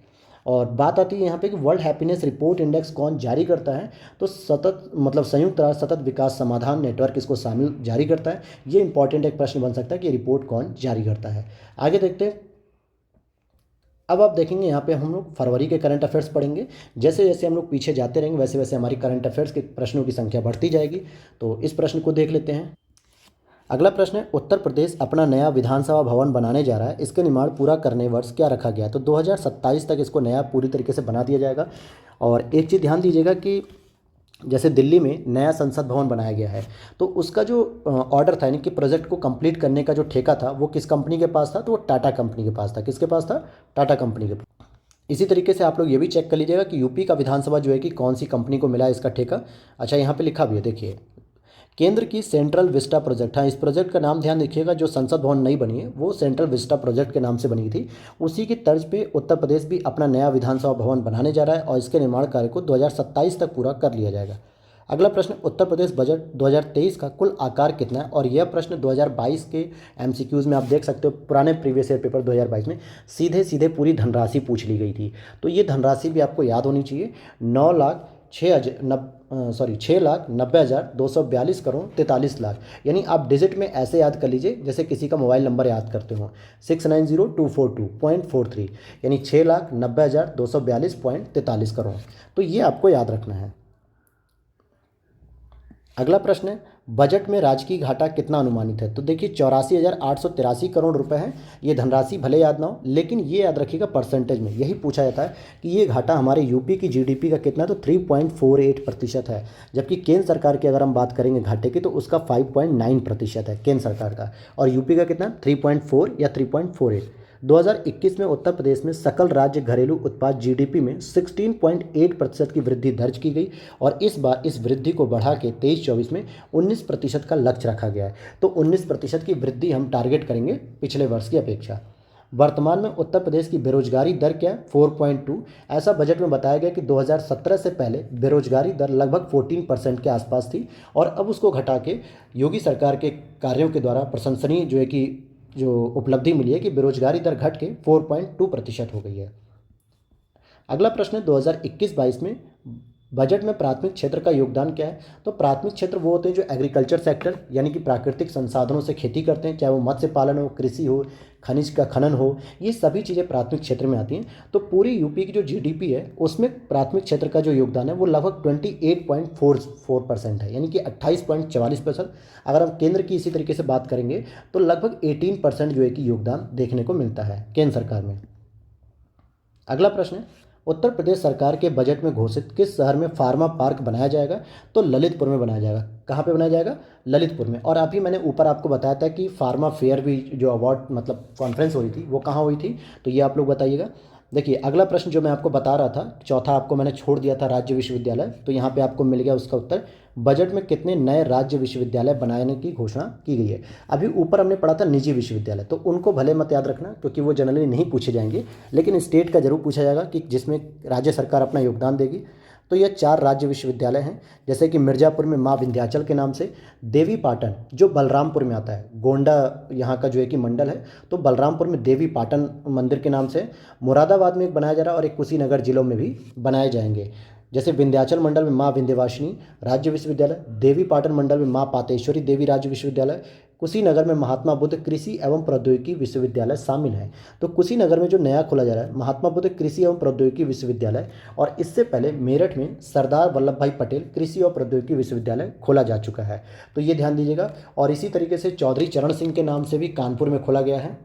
A: और बात आती है यहाँ पे कि वर्ल्ड हैप्पीनेस रिपोर्ट इंडेक्स कौन जारी करता है? तो संयुक्त राष्ट्र सतत विकास समाधान नेटवर्क इसको शामिल जारी करता है। ये इंपॉर्टेंट एक प्रश्न बन सकता है कि रिपोर्ट कौन जारी करता है। आगे देखते हैं। अब आप देखेंगे यहाँ पे हम लोग फरवरी के करंट अफेयर्स पढ़ेंगे। जैसे जैसे हम लोग पीछे जाते रहेंगे वैसे वैसे हमारी करंट अफेयर्स के प्रश्नों की संख्या बढ़ती जाएगी। तो इस प्रश्न को देख लेते हैं। अगला प्रश्न है, उत्तर प्रदेश अपना नया विधानसभा भवन बनाने जा रहा है, इसके निर्माण पूरा करने वर्ष क्या रखा गया है? तो 2027 तक इसको नया पूरी तरीके से बना दिया जाएगा। और एक चीज़ ध्यान दीजिएगा कि जैसे दिल्ली में नया संसद भवन बनाया गया है, तो उसका जो ऑर्डर था, यानी कि प्रोजेक्ट को कंप्लीट करने का जो ठेका था, वो किस कंपनी के पास था? तो वो टाटा कंपनी के पास था। किसके पास था? टाटा कंपनी के पास। इसी तरीके से आप लोग ये भी चेक कर लीजिएगा कि यूपी का विधानसभा जो है कि कौन सी कंपनी को मिला है इसका ठेका। अच्छा, यहाँ पे लिखा भी है, देखिए, केंद्र की सेंट्रल विस्टा प्रोजेक्ट। हाँ, इस प्रोजेक्ट का नाम ध्यान रखिएगा, जो संसद भवन नई बनी है वो सेंट्रल विस्टा प्रोजेक्ट के नाम से बनी थी। उसी की तर्ज पे उत्तर प्रदेश भी अपना नया विधानसभा भवन बनाने जा रहा है और इसके निर्माण कार्य को 2027 तक पूरा कर लिया जाएगा। अगला प्रश्न, उत्तर प्रदेश बजट 2023 का कुल आकार कितना है? और यह प्रश्न 2022 के एमसीक्यूज़ में आप देख सकते हो, पुराने प्रीवियस ईयर पेपर 2022 में सीधे सीधे पूरी धनराशि पूछ ली गई थी। तो ये धनराशि भी आपको याद होनी चाहिए। 6,90,242 करोड़ 43 लाख, यानी आप डिजिट में ऐसे याद कर लीजिए जैसे किसी का मोबाइल नंबर याद करते हो, 690,242.43, यानी 6,90,242.43 करोड़। तो ये आपको याद रखना है। अगला प्रश्न है, बजट में राजकीय घाटा कितना अनुमानित है? तो देखिए 84,883 करोड़ रुपए है। ये धनराशि भले याद ना हो, लेकिन ये याद रखिएगा परसेंटेज में यही पूछा जाता है कि ये घाटा हमारे यूपी की जीडीपी का कितना है, तो 3.48% है। जबकि केंद्र सरकार की अगर हम बात करेंगे घाटे की, तो उसका 5.9% है केंद्र सरकार का, और यूपी का कितना 3.4 या 3.48। 2021 में उत्तर प्रदेश में सकल राज्य घरेलू उत्पाद जीडीपी में 16.8% की वृद्धि दर्ज की गई, और इस बार इस वृद्धि को बढ़ा के 23-24 में 19% का लक्ष्य रखा गया है। तो 19% की वृद्धि हम टारगेट करेंगे पिछले वर्ष की अपेक्षा। वर्तमान में उत्तर प्रदेश की बेरोजगारी दर क्या है? 4.2। ऐसा बजट में बताया गया कि 2017 से पहले बेरोजगारी दर लगभग 14% के आसपास थी, और अब उसको घटा के योगी सरकार के कार्यों के द्वारा प्रशंसनीय जो है कि जो उपलब्धि मिली है कि बेरोजगारी दर घट के 4.2% हो गई है। अगला प्रश्न है 2021-22 में बजट में प्राथमिक क्षेत्र का योगदान क्या है? तो प्राथमिक क्षेत्र वो होते हैं जो एग्रीकल्चर सेक्टर यानी कि प्राकृतिक संसाधनों से खेती करते हैं, चाहे वो मत्स्य पालन हो, कृषि हो, खनिज का खनन हो, ये सभी चीज़ें प्राथमिक क्षेत्र में आती हैं। तो पूरी यूपी की जो जीडीपी है उसमें प्राथमिक क्षेत्र का जो योगदान है वो लगभग 28.44% है, यानी कि 28.44%। अगर हम केंद्र की इसी तरीके से बात करेंगे तो लगभग 18% जो है कि योगदान देखने को मिलता है केंद्र सरकार में। अगला प्रश्न है उत्तर प्रदेश सरकार के बजट में घोषित किस शहर में फार्मा पार्क बनाया जाएगा? तो ललितपुर में बनाया जाएगा। कहाँ पे बनाया जाएगा? ललितपुर में। और अभी मैंने ऊपर आपको बताया था कि फार्मा फेयर भी जो अवार्ड मतलब कॉन्फ्रेंस हो रही थी वो कहाँ हुई थी, तो ये आप लोग बताइएगा। देखिए अगला प्रश्न जो मैं आपको बता रहा था, चौथा आपको मैंने छोड़ दिया था राज्य विश्वविद्यालय, तो यहाँ पे आपको मिल गया उसका उत्तर। बजट में कितने नए राज्य विश्वविद्यालय बनाने की घोषणा की गई है? अभी ऊपर हमने पढ़ा था निजी विश्वविद्यालय, तो उनको भले मत याद रखना क्योंकि वो जनरली नहीं पूछे जाएंगे, लेकिन स्टेट का जरूर पूछा जाएगा कि जिसमें राज्य सरकार अपना योगदान देगी। तो ये 4 राज्य विश्वविद्यालय हैं, जैसे कि मिर्ज़ापुर में माँ विंध्याचल के नाम से, देवी पाटन जो बलरामपुर में आता है, गोंडा यहाँ का जो है कि मंडल है, तो बलरामपुर में देवी पाटन मंदिर के नाम से, मुरादाबाद में एक बनाया जा रहा है, और एक कुशीनगर जिलों में भी बनाए जाएंगे। जैसे विंध्याचल मंडल में माँ विंध्यवासिनी राज्य विश्वविद्यालय, देवी पाटन मंडल में माँ पातेश्वरी देवी राज्य विश्वविद्यालय, कुशीनगर में महात्मा बुद्ध कृषि एवं प्रौद्योगिकी विश्वविद्यालय शामिल है। तो कुशीनगर में जो नया खोला जा रहा है महात्मा बुद्ध कृषि एवं प्रौद्योगिकी विश्वविद्यालय, और इससे पहले मेरठ में सरदार वल्लभ भाई पटेल कृषि और प्रौद्योगिकी विश्वविद्यालय खोला जा चुका है, तो ये ध्यान दीजिएगा। और इसी तरीके से चौधरी चरण सिंह के नाम से भी कानपुर में खोला गया है।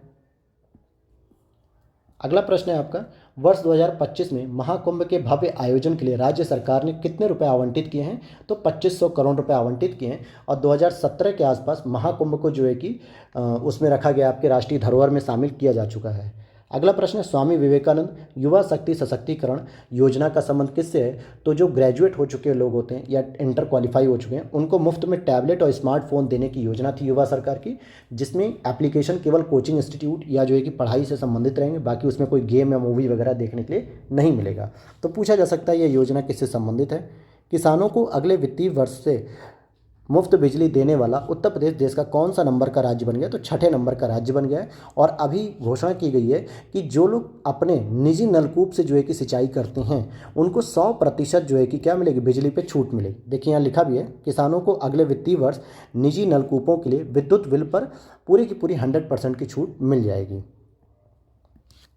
A: अगला प्रश्न है आपका, वर्ष 2025 में महाकुंभ के भव्य आयोजन के लिए राज्य सरकार ने कितने रुपए आवंटित किए हैं? तो 2500 करोड़ रुपए आवंटित किए हैं, और 2017 के आसपास महाकुंभ को जो है कि उसमें रखा गया, आपके राष्ट्रीय धरोहर में शामिल किया जा चुका है। अगला प्रश्न है स्वामी विवेकानंद युवा शक्ति सशक्तिकरण योजना का संबंध किससे है? तो जो ग्रेजुएट हो चुके लोग होते हैं या इंटर क्वालिफाई हो चुके हैं उनको मुफ्त में टैबलेट और स्मार्टफोन देने की योजना थी युवा सरकार की, जिसमें एप्लीकेशन केवल कोचिंग इंस्टीट्यूट या जो है कि पढ़ाई से संबंधित रहेंगे, बाकी उसमें कोई गेम या मूवी वगैरह देखने के लिए नहीं मिलेगा। तो पूछा जा सकता है ये योजना किससे संबंधित है? किसानों को अगले वित्तीय वर्ष से मुफ्त बिजली देने वाला उत्तर प्रदेश देश का कौन सा नंबर का राज्य बन गया? तो 6ठे नंबर का राज्य बन गया है। और अभी घोषणा की गई है कि जो लोग अपने निजी नलकूप से जो है कि सिंचाई करते हैं उनको 100% जो है कि क्या मिलेगी? बिजली पे छूट मिलेगी। देखिए यहाँ लिखा भी है, किसानों को अगले वित्तीय वर्ष निजी नलकूपों के लिए विद्युत बिल पर पूरी की पूरी 100% की छूट मिल जाएगी।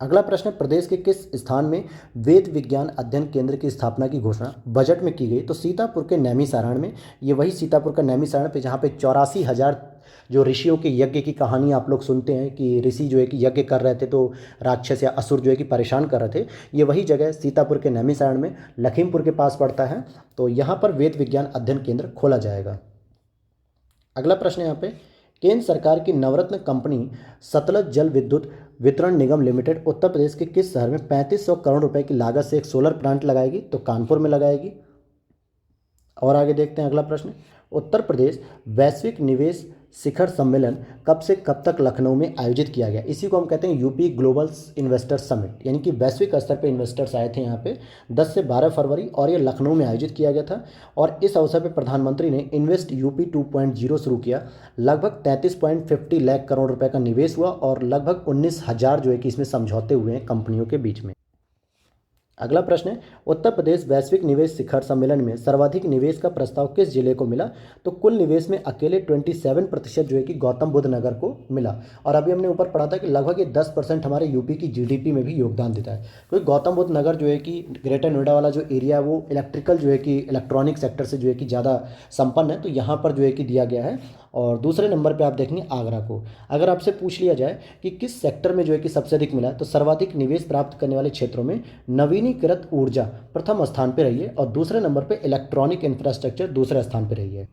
A: अगला प्रश्न है प्रदेश के किस स्थान में वेद विज्ञान अध्ययन केंद्र की स्थापना की घोषणा बजट में की गई? तो सीतापुर के नैमिसारण में। ये वही सीतापुर का नैमिसारण पे जहाँ पे 84,000 जो ऋषियों के यज्ञ की कहानी आप लोग सुनते हैं कि ऋषि जो है कि यज्ञ कर रहे थे तो राक्षस या असुर जो है कि परेशान कर रहे थे, ये वही जगह सीतापुर के नैमिसारण में लखीमपुर के पास पड़ता है। तो यहाँ पर वेद विज्ञान अध्ययन केंद्र खोला जाएगा। अगला प्रश्न है यहाँ पे, केंद्र सरकार की नवरत्न कंपनी सतलज जल विद्युत वितरण निगम लिमिटेड उत्तर प्रदेश के किस शहर में 3500 करोड़ रुपए की लागत से एक सोलर प्लांट लगाएगी? तो कानपुर में लगाएगी। और आगे देखते हैं अगला प्रश्न, उत्तर प्रदेश वैश्विक निवेश शिखर सम्मेलन कब से कब तक लखनऊ में आयोजित किया गया? इसी को हम कहते हैं यूपी ग्लोबल इन्वेस्टर समिट, यानी कि वैश्विक स्तर पे इन्वेस्टर्स आए थे यहाँ पे 10 से 12 फरवरी, और ये लखनऊ में आयोजित किया गया था। और इस अवसर पे प्रधानमंत्री ने इन्वेस्ट यूपी 2.0 शुरू किया। लगभग 33.50 लाख करोड़ रुपए का निवेश हुआ और लगभग 19,000 जो है कि इसमें समझौते हुए हैं कंपनियों के बीच में। अगला प्रश्न है, उत्तर प्रदेश वैश्विक निवेश शिखर सम्मेलन में सर्वाधिक निवेश का प्रस्ताव किस जिले को मिला? तो कुल निवेश में अकेले 27% जो है कि गौतम बुद्ध नगर को मिला। और अभी हमने ऊपर पढ़ा था कि लगभग ये 10% हमारे यूपी की जीडीपी में भी योगदान देता है, क्योंकि गौतम बुद्ध नगर जो है कि ग्रेटर नोएडा वाला जो एरिया है वो इलेक्ट्रिकल जो है कि इलेक्ट्रॉनिक सेक्टर से जो है कि ज़्यादा संपन्न है, तो यहाँ पर जो है कि दिया गया है। और दूसरे नंबर पे आप देखेंगे आगरा को। अगर आपसे पूछ लिया जाए कि किस सेक्टर में जो है कि सबसे अधिक मिला है, तो सर्वाधिक निवेश प्राप्त करने वाले क्षेत्रों में नवीनीकृत ऊर्जा प्रथम स्थान पर रही है और दूसरे नंबर पे इलेक्ट्रॉनिक इंफ्रास्ट्रक्चर दूसरे स्थान पर रही है।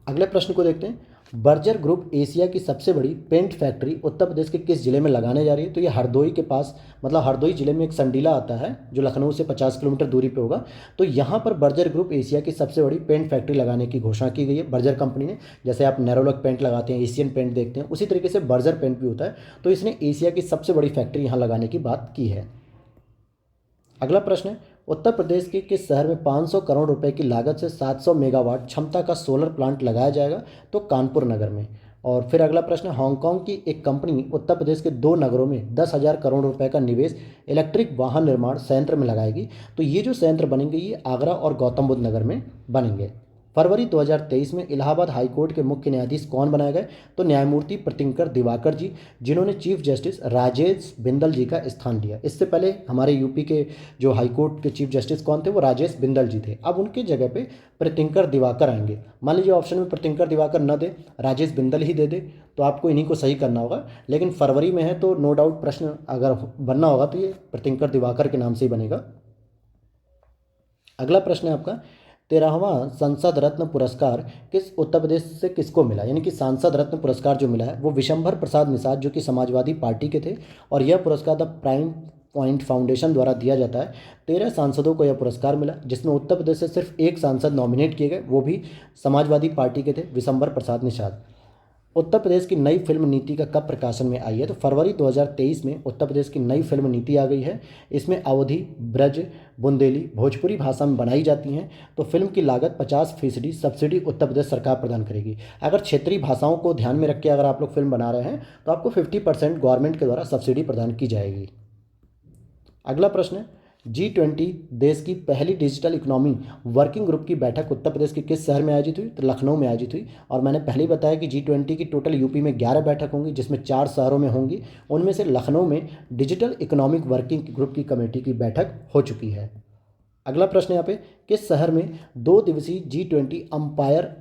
A: अगले प्रश्न को देखते हैं, बर्जर ग्रुप एशिया की सबसे बड़ी पेंट फैक्ट्री उत्तर प्रदेश के किस जिले में लगाने जा रही है? तो ये हरदोई के पास, मतलब हरदोई जिले में एक संडीला आता है जो लखनऊ से 50 किलोमीटर दूरी पे होगा। तो यहाँ पर बर्जर ग्रुप एशिया की सबसे बड़ी पेंट फैक्ट्री लगाने की घोषणा की गई है बर्जर कंपनी ने। जैसे आप नेरोलॉक पेंट लगाते हैं, एशियन पेंट देखते हैं, उसी तरीके से बर्जर पेंट भी होता है। तो इसने एशिया की सबसे बड़ी फैक्ट्री यहाँ लगाने की बात की है। अगला प्रश्न है, उत्तर प्रदेश के किस शहर में 500 करोड़ रुपए की लागत से 700 मेगावाट क्षमता का सोलर प्लांट लगाया जाएगा? तो कानपुर नगर में। और फिर अगला प्रश्न है, हांगकांग की एक कंपनी उत्तर प्रदेश के 2 नगरों में 10,000 करोड़ रुपए का निवेश इलेक्ट्रिक वाहन निर्माण संयंत्र में लगाएगी। तो ये जो संयंत्र बनेंगे ये आगरा और गौतम बुद्ध नगर में बनेंगे। फरवरी 2023 में इलाहाबाद हाईकोर्ट के मुख्य न्यायाधीश कौन बनाए गए? तो न्यायमूर्ति प्रीतिंकर दिवाकर जी, जिन्होंने चीफ जस्टिस राजेश बिंदल जी का स्थान लिया। इससे पहले हमारे यूपी के जो हाईकोर्ट के चीफ जस्टिस कौन थे? वो राजेश बिंदल जी थे। अब उनकी जगह पे प्रीतिंकर दिवाकर आएंगे। मान लीजिए ऑप्शन में प्रीतिंकर दिवाकर न दे, राजेश बिंदल ही दे दे, तो आपको इन्हीं को सही करना होगा। लेकिन फरवरी में है तो नो डाउट प्रश्न अगर बनना होगा तो ये प्रीतिंकर दिवाकर के नाम से ही बनेगा। अगला प्रश्न है आपका, 13वां संसद रत्न पुरस्कार किस उत्तर प्रदेश से किसको मिला? यानी कि सांसद रत्न पुरस्कार जो मिला है वो विशंभर प्रसाद निषाद जो कि समाजवादी पार्टी के थे, और यह पुरस्कार द प्राइम पॉइंट फाउंडेशन द्वारा दिया जाता है। 13 सांसदों को यह पुरस्कार मिला, जिसमें उत्तर प्रदेश से सिर्फ एक सांसद नॉमिनेट किए गए, वो भी समाजवादी पार्टी के थे, विशंभर प्रसाद निषाद। उत्तर प्रदेश की नई फिल्म नीति का कब प्रकाशन में आई है? तो फरवरी 2023 में उत्तर प्रदेश की नई फिल्म नीति आ गई है। इसमें अवधी, ब्रज, बुंदेली, भोजपुरी भाषा में बनाई जाती हैं। तो फिल्म की लागत 50% सब्सिडी उत्तर प्रदेश सरकार प्रदान करेगी। अगर क्षेत्रीय भाषाओं को ध्यान में रख के अगर आप लोग फिल्म बना रहे हैं तो आपको 50% गवर्नमेंट के द्वारा सब्सिडी प्रदान की जाएगी। अगला प्रश्न है, G20 देश की पहली डिजिटल इकोनॉमी वर्किंग ग्रुप की बैठक उत्तर प्रदेश के किस शहर में आयोजित हुई? तो लखनऊ में आयोजित हुई। और मैंने पहले ही बताया कि G20 की टोटल यूपी में 11 बैठक होंगी, जिसमें 4 शहरों में होंगी। उनमें से लखनऊ में डिजिटल इकोनॉमिक वर्किंग ग्रुप की कमेटी की बैठक हो चुकी है। अगला प्रश्न यहाँ पे, किस शहर में 2 दिवसीय G20 एम्पावर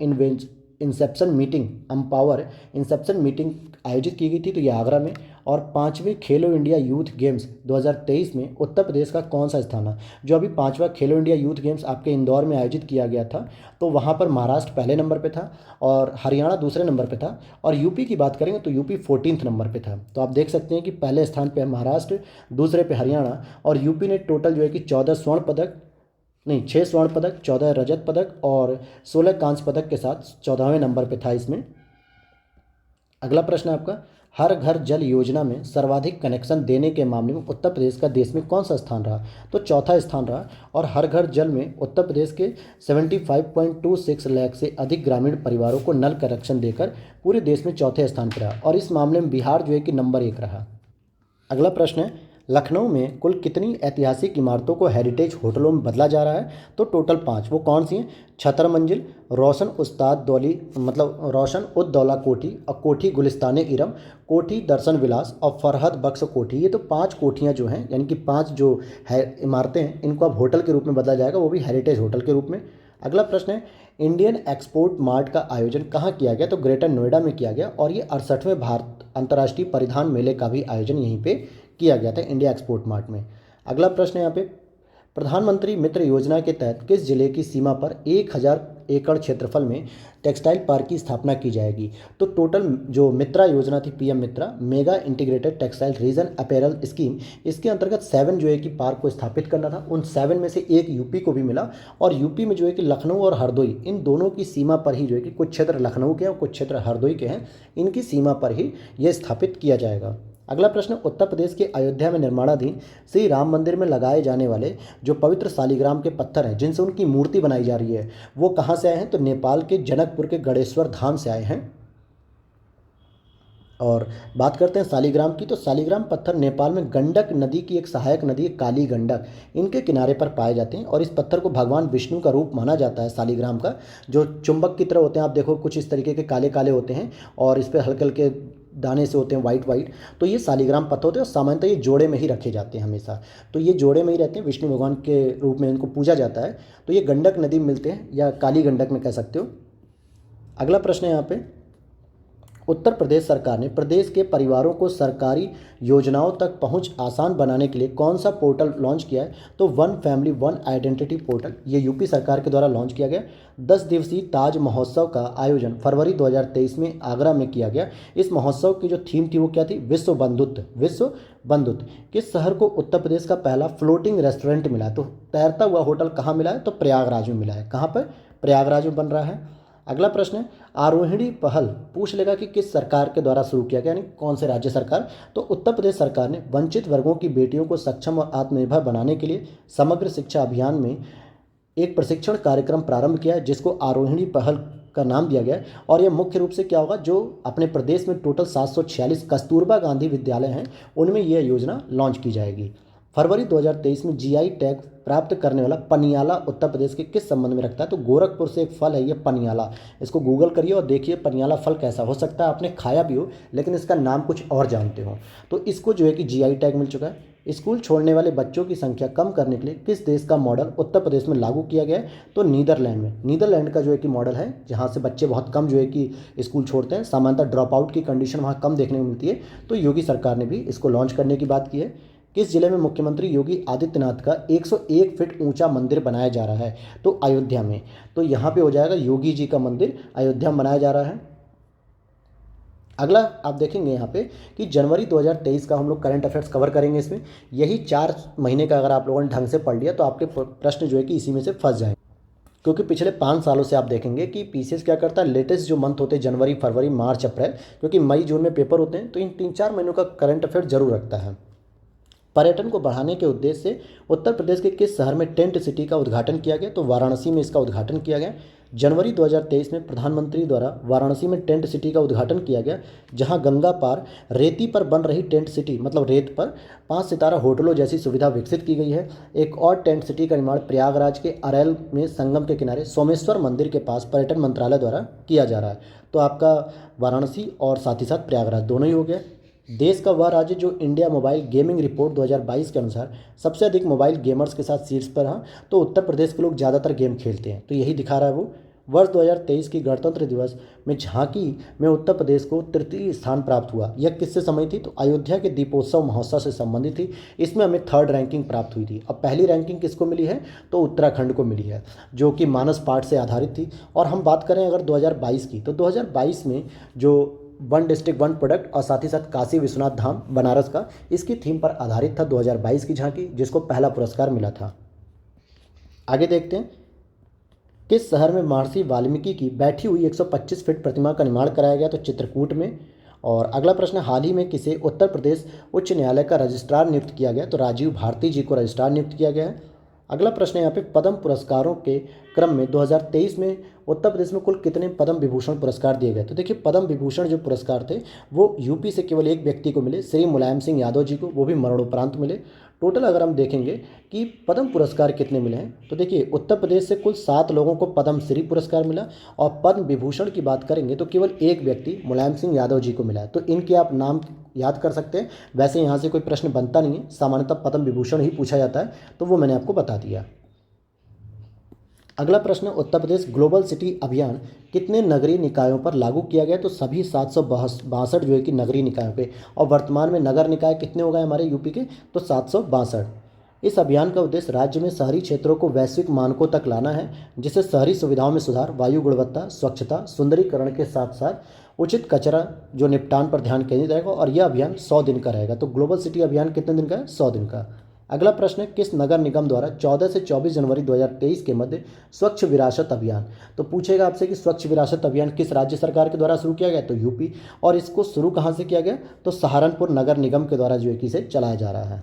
A: इंसेप्शन मीटिंग आयोजित की गई थी? तो ये आगरा में। और 5वें खेलो इंडिया यूथ गेम्स 2023 में उत्तर प्रदेश का कौन सा स्थान है? जो अभी 5वां खेलो इंडिया यूथ गेम्स आपके इंदौर में आयोजित किया गया था, तो वहाँ पर महाराष्ट्र पहले नंबर पे था और हरियाणा दूसरे नंबर पे था। और यूपी की बात करेंगे तो यूपी 14th नंबर पे था। तो आप देख सकते हैं कि पहले स्थान पे है महाराष्ट्र, दूसरे पे हरियाणा, और यूपी ने टोटल जो है कि 6 स्वर्ण पदक, 14 रजत पदक और 16 कांस्य पदक के साथ 14वें नंबर पे था इसमें। अगला प्रश्न है आपका, हर घर जल योजना में सर्वाधिक कनेक्शन देने के मामले में उत्तर प्रदेश का देश में कौन सा स्थान रहा? तो चौथा स्थान रहा। और हर घर जल में उत्तर प्रदेश के 75.26 लाख से अधिक ग्रामीण परिवारों को नल कनेक्शन देकर पूरे देश में चौथे स्थान पर रहा। और इस मामले में बिहार जो है कि नंबर 1 रहा। अगला प्रश्न है, लखनऊ में कुल कितनी ऐतिहासिक इमारतों को हेरिटेज होटलों में बदला जा रहा है? तो टोटल 5। वो कौन सी हैं? छतर मंजिल, रोशन उद दौला कोठी, और कोठी गुलिस्तान इरम, कोठी दर्शन विलास और फरहद बख्श कोठी। ये तो 5 कोठियाँ जो हैं, यानी कि 5 जो है इमारतें हैं, इनको अब होटल के रूप में बदला जाएगा, वो भी हेरिटेज होटल के रूप में। अगला प्रश्न है, इंडियन एक्सपोर्ट मार्ट का आयोजन कहाँ किया गया? तो ग्रेटर नोएडा में किया गया, और ये 68वें भारत अंतर्राष्ट्रीय परिधान मेले का भी आयोजन यहीं पे किया गया था, इंडिया एक्सपोर्ट मार्ट में। अगला प्रश्न है यहाँ पे, प्रधानमंत्री मित्र योजना के तहत किस जिले की सीमा पर 1000 एकड़ क्षेत्रफल में टेक्सटाइल पार्क की स्थापना की जाएगी? तो टोटल जो मित्रा योजना थी, PM Mitra mega integrated textile region apparel scheme, इसके अंतर्गत 7 जो है कि पार्क को स्थापित करना था। उन 7 में से एक यूपी को भी मिला, और यूपी में जो है कि लखनऊ और हरदोई, इन दोनों की सीमा पर ही जो है कि कुछ क्षेत्र लखनऊ के हैं और कुछ क्षेत्र हरदोई के हैं, इनकी सीमा पर ही ये स्थापित किया जाएगा। अगला प्रश्न, उत्तर प्रदेश के अयोध्या में निर्माणाधीन श्री राम मंदिर में लगाए जाने वाले जो पवित्र शालिग्राम के पत्थर हैं, जिनसे उनकी मूर्ति बनाई जा रही है, वो कहाँ से आए हैं? तो नेपाल के जनकपुर के गणेश्वर धाम से आए हैं। और बात करते हैं शालिग्राम की, तो शालिग्राम पत्थर नेपाल में गंडक नदी की एक सहायक नदी है काली गंडक, इनके किनारे पर पाए जाते हैं। और इस पत्थर को भगवान विष्णु का रूप माना जाता है शालिग्राम का, जो चुंबक की तरह होते हैं। आप देखो कुछ इस तरीके के काले काले होते हैं और इस पर हल्के हल्के दाने से होते हैं, वाइट वाइट। तो ये शालिग्राम पत्थर होते हैं और सामान्यतः ये जोड़े में ही रखे जाते हैं हमेशा। तो ये जोड़े में ही रहते हैं, विष्णु भगवान के रूप में इनको पूजा जाता है। तो ये गंडक नदी में मिलते हैं या काली गंडक में कह सकते हो। अगला प्रश्न है यहाँ पे, उत्तर प्रदेश सरकार ने प्रदेश के परिवारों को सरकारी योजनाओं तक पहुंच आसान बनाने के लिए कौन सा पोर्टल लॉन्च किया है? तो one family one identity portal, ये यूपी सरकार के द्वारा लॉन्च किया गया। 10 दिवसीय ताज महोत्सव का आयोजन फरवरी 2023 में आगरा में किया गया। इस महोत्सव की जो थीम थी वो क्या थी? विश्व बंधुत्व। विश्व बंधुत्व। किस शहर को उत्तर प्रदेश का पहला फ्लोटिंग रेस्टोरेंट मिला है? तो तैरता हुआ होटल कहाँ मिला है? तो प्रयागराज में मिला है। कहाँ पर? प्रयागराज में बन रहा है। अगला प्रश्न है, आरोहिणी पहल पूछ लेगा कि किस सरकार के द्वारा शुरू किया गया, यानी कौन से राज्य सरकार? तो उत्तर प्रदेश सरकार ने वंचित वर्गों की बेटियों को सक्षम और आत्मनिर्भर बनाने के लिए समग्र शिक्षा अभियान में एक प्रशिक्षण कार्यक्रम प्रारंभ किया है, जिसको आरोहिणी पहल का नाम दिया गया है। और यह मुख्य रूप से क्या होगा, जो अपने प्रदेश में टोटल 746 कस्तूरबा गांधी विद्यालय हैं उनमें यह योजना लॉन्च की जाएगी। फरवरी 2023 में जीआई टैग प्राप्त करने वाला पनियाला उत्तर प्रदेश के किस संबंध में रखता है? तो गोरखपुर से एक फल है ये पनियाला। इसको गूगल करिए और देखिए पनियाला फल कैसा हो सकता है। आपने खाया भी हो लेकिन इसका नाम कुछ और जानते हो। तो इसको जो है कि जीआई टैग मिल चुका है। स्कूल छोड़ने वाले बच्चों की संख्या कम करने के लिए किस देश का मॉडल उत्तर प्रदेश में लागू किया गया है? तो नीदरलैंड में। नीदरलैंड का जो है कि मॉडल है जहाँ से बच्चे बहुत कम जो है कि स्कूल छोड़ते हैं, सामान्यतः ड्रॉप आउट की कंडीशन वहाँ कम देखने को मिलती है। तो योगी सरकार ने भी इसको लॉन्च करने की बात की है। किस जिले में मुख्यमंत्री योगी आदित्यनाथ का 101 फीट ऊंचा मंदिर बनाया जा रहा है? तो अयोध्या में। तो यहाँ पे हो जाएगा योगी जी का मंदिर अयोध्या में बनाया जा रहा है। अगला आप देखेंगे यहाँ पे कि जनवरी 2023 का हम लोग करंट अफेयर्स कवर करेंगे इसमें। यही 4 महीने का अगर आप लोगों ने ढंग से पढ़ लिया तो आपके प्रश्न जो है कि इसी में से फंस जाएंगे, क्योंकि पिछले 5 सालों से आप देखेंगे कि पीसीएस क्या करता है, लेटेस्ट जो मंथ होते हैं जनवरी फरवरी मार्च अप्रैल, क्योंकि मई जून में पेपर होते हैं, तो इन 3-4 महीनों का करंट अफेयर जरूर रखता है। पर्यटन को बढ़ाने के उद्देश्य से उत्तर प्रदेश के किस शहर में टेंट सिटी का उद्घाटन किया गया? तो वाराणसी में इसका उद्घाटन किया गया। जनवरी 2023 में प्रधानमंत्री द्वारा वाराणसी में टेंट सिटी का उद्घाटन किया गया, जहां गंगा पार रेती पर बन रही टेंट सिटी, मतलब रेत पर 5 सितारा होटलों जैसी सुविधा विकसित की गई है। एक और टेंट सिटी का निर्माण प्रयागराज के अरैल में संगम के किनारे सोमेश्वर मंदिर के पास पर्यटन मंत्रालय द्वारा किया जा रहा है। तो आपका वाराणसी और साथ ही साथ प्रयागराज दोनों ही हो गया। देश का वह राज्य जो इंडिया मोबाइल गेमिंग रिपोर्ट 2022 के अनुसार सबसे अधिक मोबाइल गेमर्स के साथ शीर्ष पर रहा, तो उत्तर प्रदेश के लोग ज़्यादातर गेम खेलते हैं, तो यही दिखा रहा है वो। वर्ष 2023 की गणतंत्र दिवस में झांकी में उत्तर प्रदेश को तृतीय स्थान प्राप्त हुआ। यह किससे संबंधित थी? तो अयोध्या के दीपोत्सव महोत्सव से संबंधित थी। इसमें हमें 3rd रैंकिंग प्राप्त हुई थी। अब पहली रैंकिंग किसको मिली है? तो उत्तराखंड को मिली है, जो कि मानस पाठ से आधारित थी। और हम बात करें अगर 2022 की, तो 2022 में जो 1 डिस्ट्रिक्ट 1 प्रोडक्ट और साथ ही साथ काशी विश्वनाथ धाम बनारस का, इसकी थीम पर आधारित था 2022 की झांकी, जिसको पहला पुरस्कार मिला था। आगे देखते हैं, किस शहर में महर्षि वाल्मीकि की बैठी हुई 125 फीट प्रतिमा का निर्माण कराया गया? तो चित्रकूट में। और अगला प्रश्न, हाल ही में किसे उत्तर प्रदेश उच्च न्यायालय का रजिस्ट्रार नियुक्त किया गया? तो राजीव भारती जी को रजिस्ट्रार नियुक्त किया गया है। अगला प्रश्न है यहाँ पे, पद्म पुरस्कारों के क्रम में 2023 में उत्तर प्रदेश में कुल कितने पद्म विभूषण पुरस्कार दिए गए? तो देखिए पद्म विभूषण जो पुरस्कार थे वो यूपी से केवल एक व्यक्ति को मिले, श्री मुलायम सिंह यादव जी को, वो भी मरणोपरांत मिले। टोटल अगर हम देखेंगे कि पद्म पुरस्कार कितने मिले हैं, तो देखिए उत्तर प्रदेश से कुल 7 लोगों को पद्म श्री पुरस्कार मिला, और पद्म विभूषण की बात करेंगे तो केवल एक व्यक्ति मुलायम सिंह यादव जी को मिला है। तो इनके आप नाम याद कर सकते हैं। वैसे यहाँ से कोई प्रश्न बनता नहीं है, सामान्यतः पद्म विभूषण ही पूछा जाता है, तो वो मैंने आपको बता दिया। अगला प्रश्न, उत्तर प्रदेश ग्लोबल सिटी अभियान कितने नगरीय निकायों पर लागू किया गया? तो सभी 762 जो है कि नगरीय निकायों पे, और वर्तमान में नगर निकाय कितने हो गए हमारे यूपी के? तो 762। इस अभियान का उद्देश्य राज्य में शहरी क्षेत्रों को वैश्विक मानकों तक लाना है, जिससे शहरी सुविधाओं में सुधार, वायु गुणवत्ता, स्वच्छता, सुंदरीकरण के साथ साथ उचित कचरा जो निपटान पर ध्यान केंद्रित रहेगा। और यह अभियान 100 दिन का रहेगा। तो ग्लोबल सिटी अभियान कितने दिन का है? 100 दिन का। अगला प्रश्न है, किस नगर निगम द्वारा 14 से 24 जनवरी 2023 के मध्य स्वच्छ विरासत अभियान, तो पूछेगा आपसे कि स्वच्छ विरासत अभियान किस राज्य सरकार के द्वारा शुरू किया गया? तो यूपी। और इसको शुरू कहाँ से किया गया? तो सहारनपुर नगर निगम के द्वारा जो है कि इसे चलाया जा रहा है।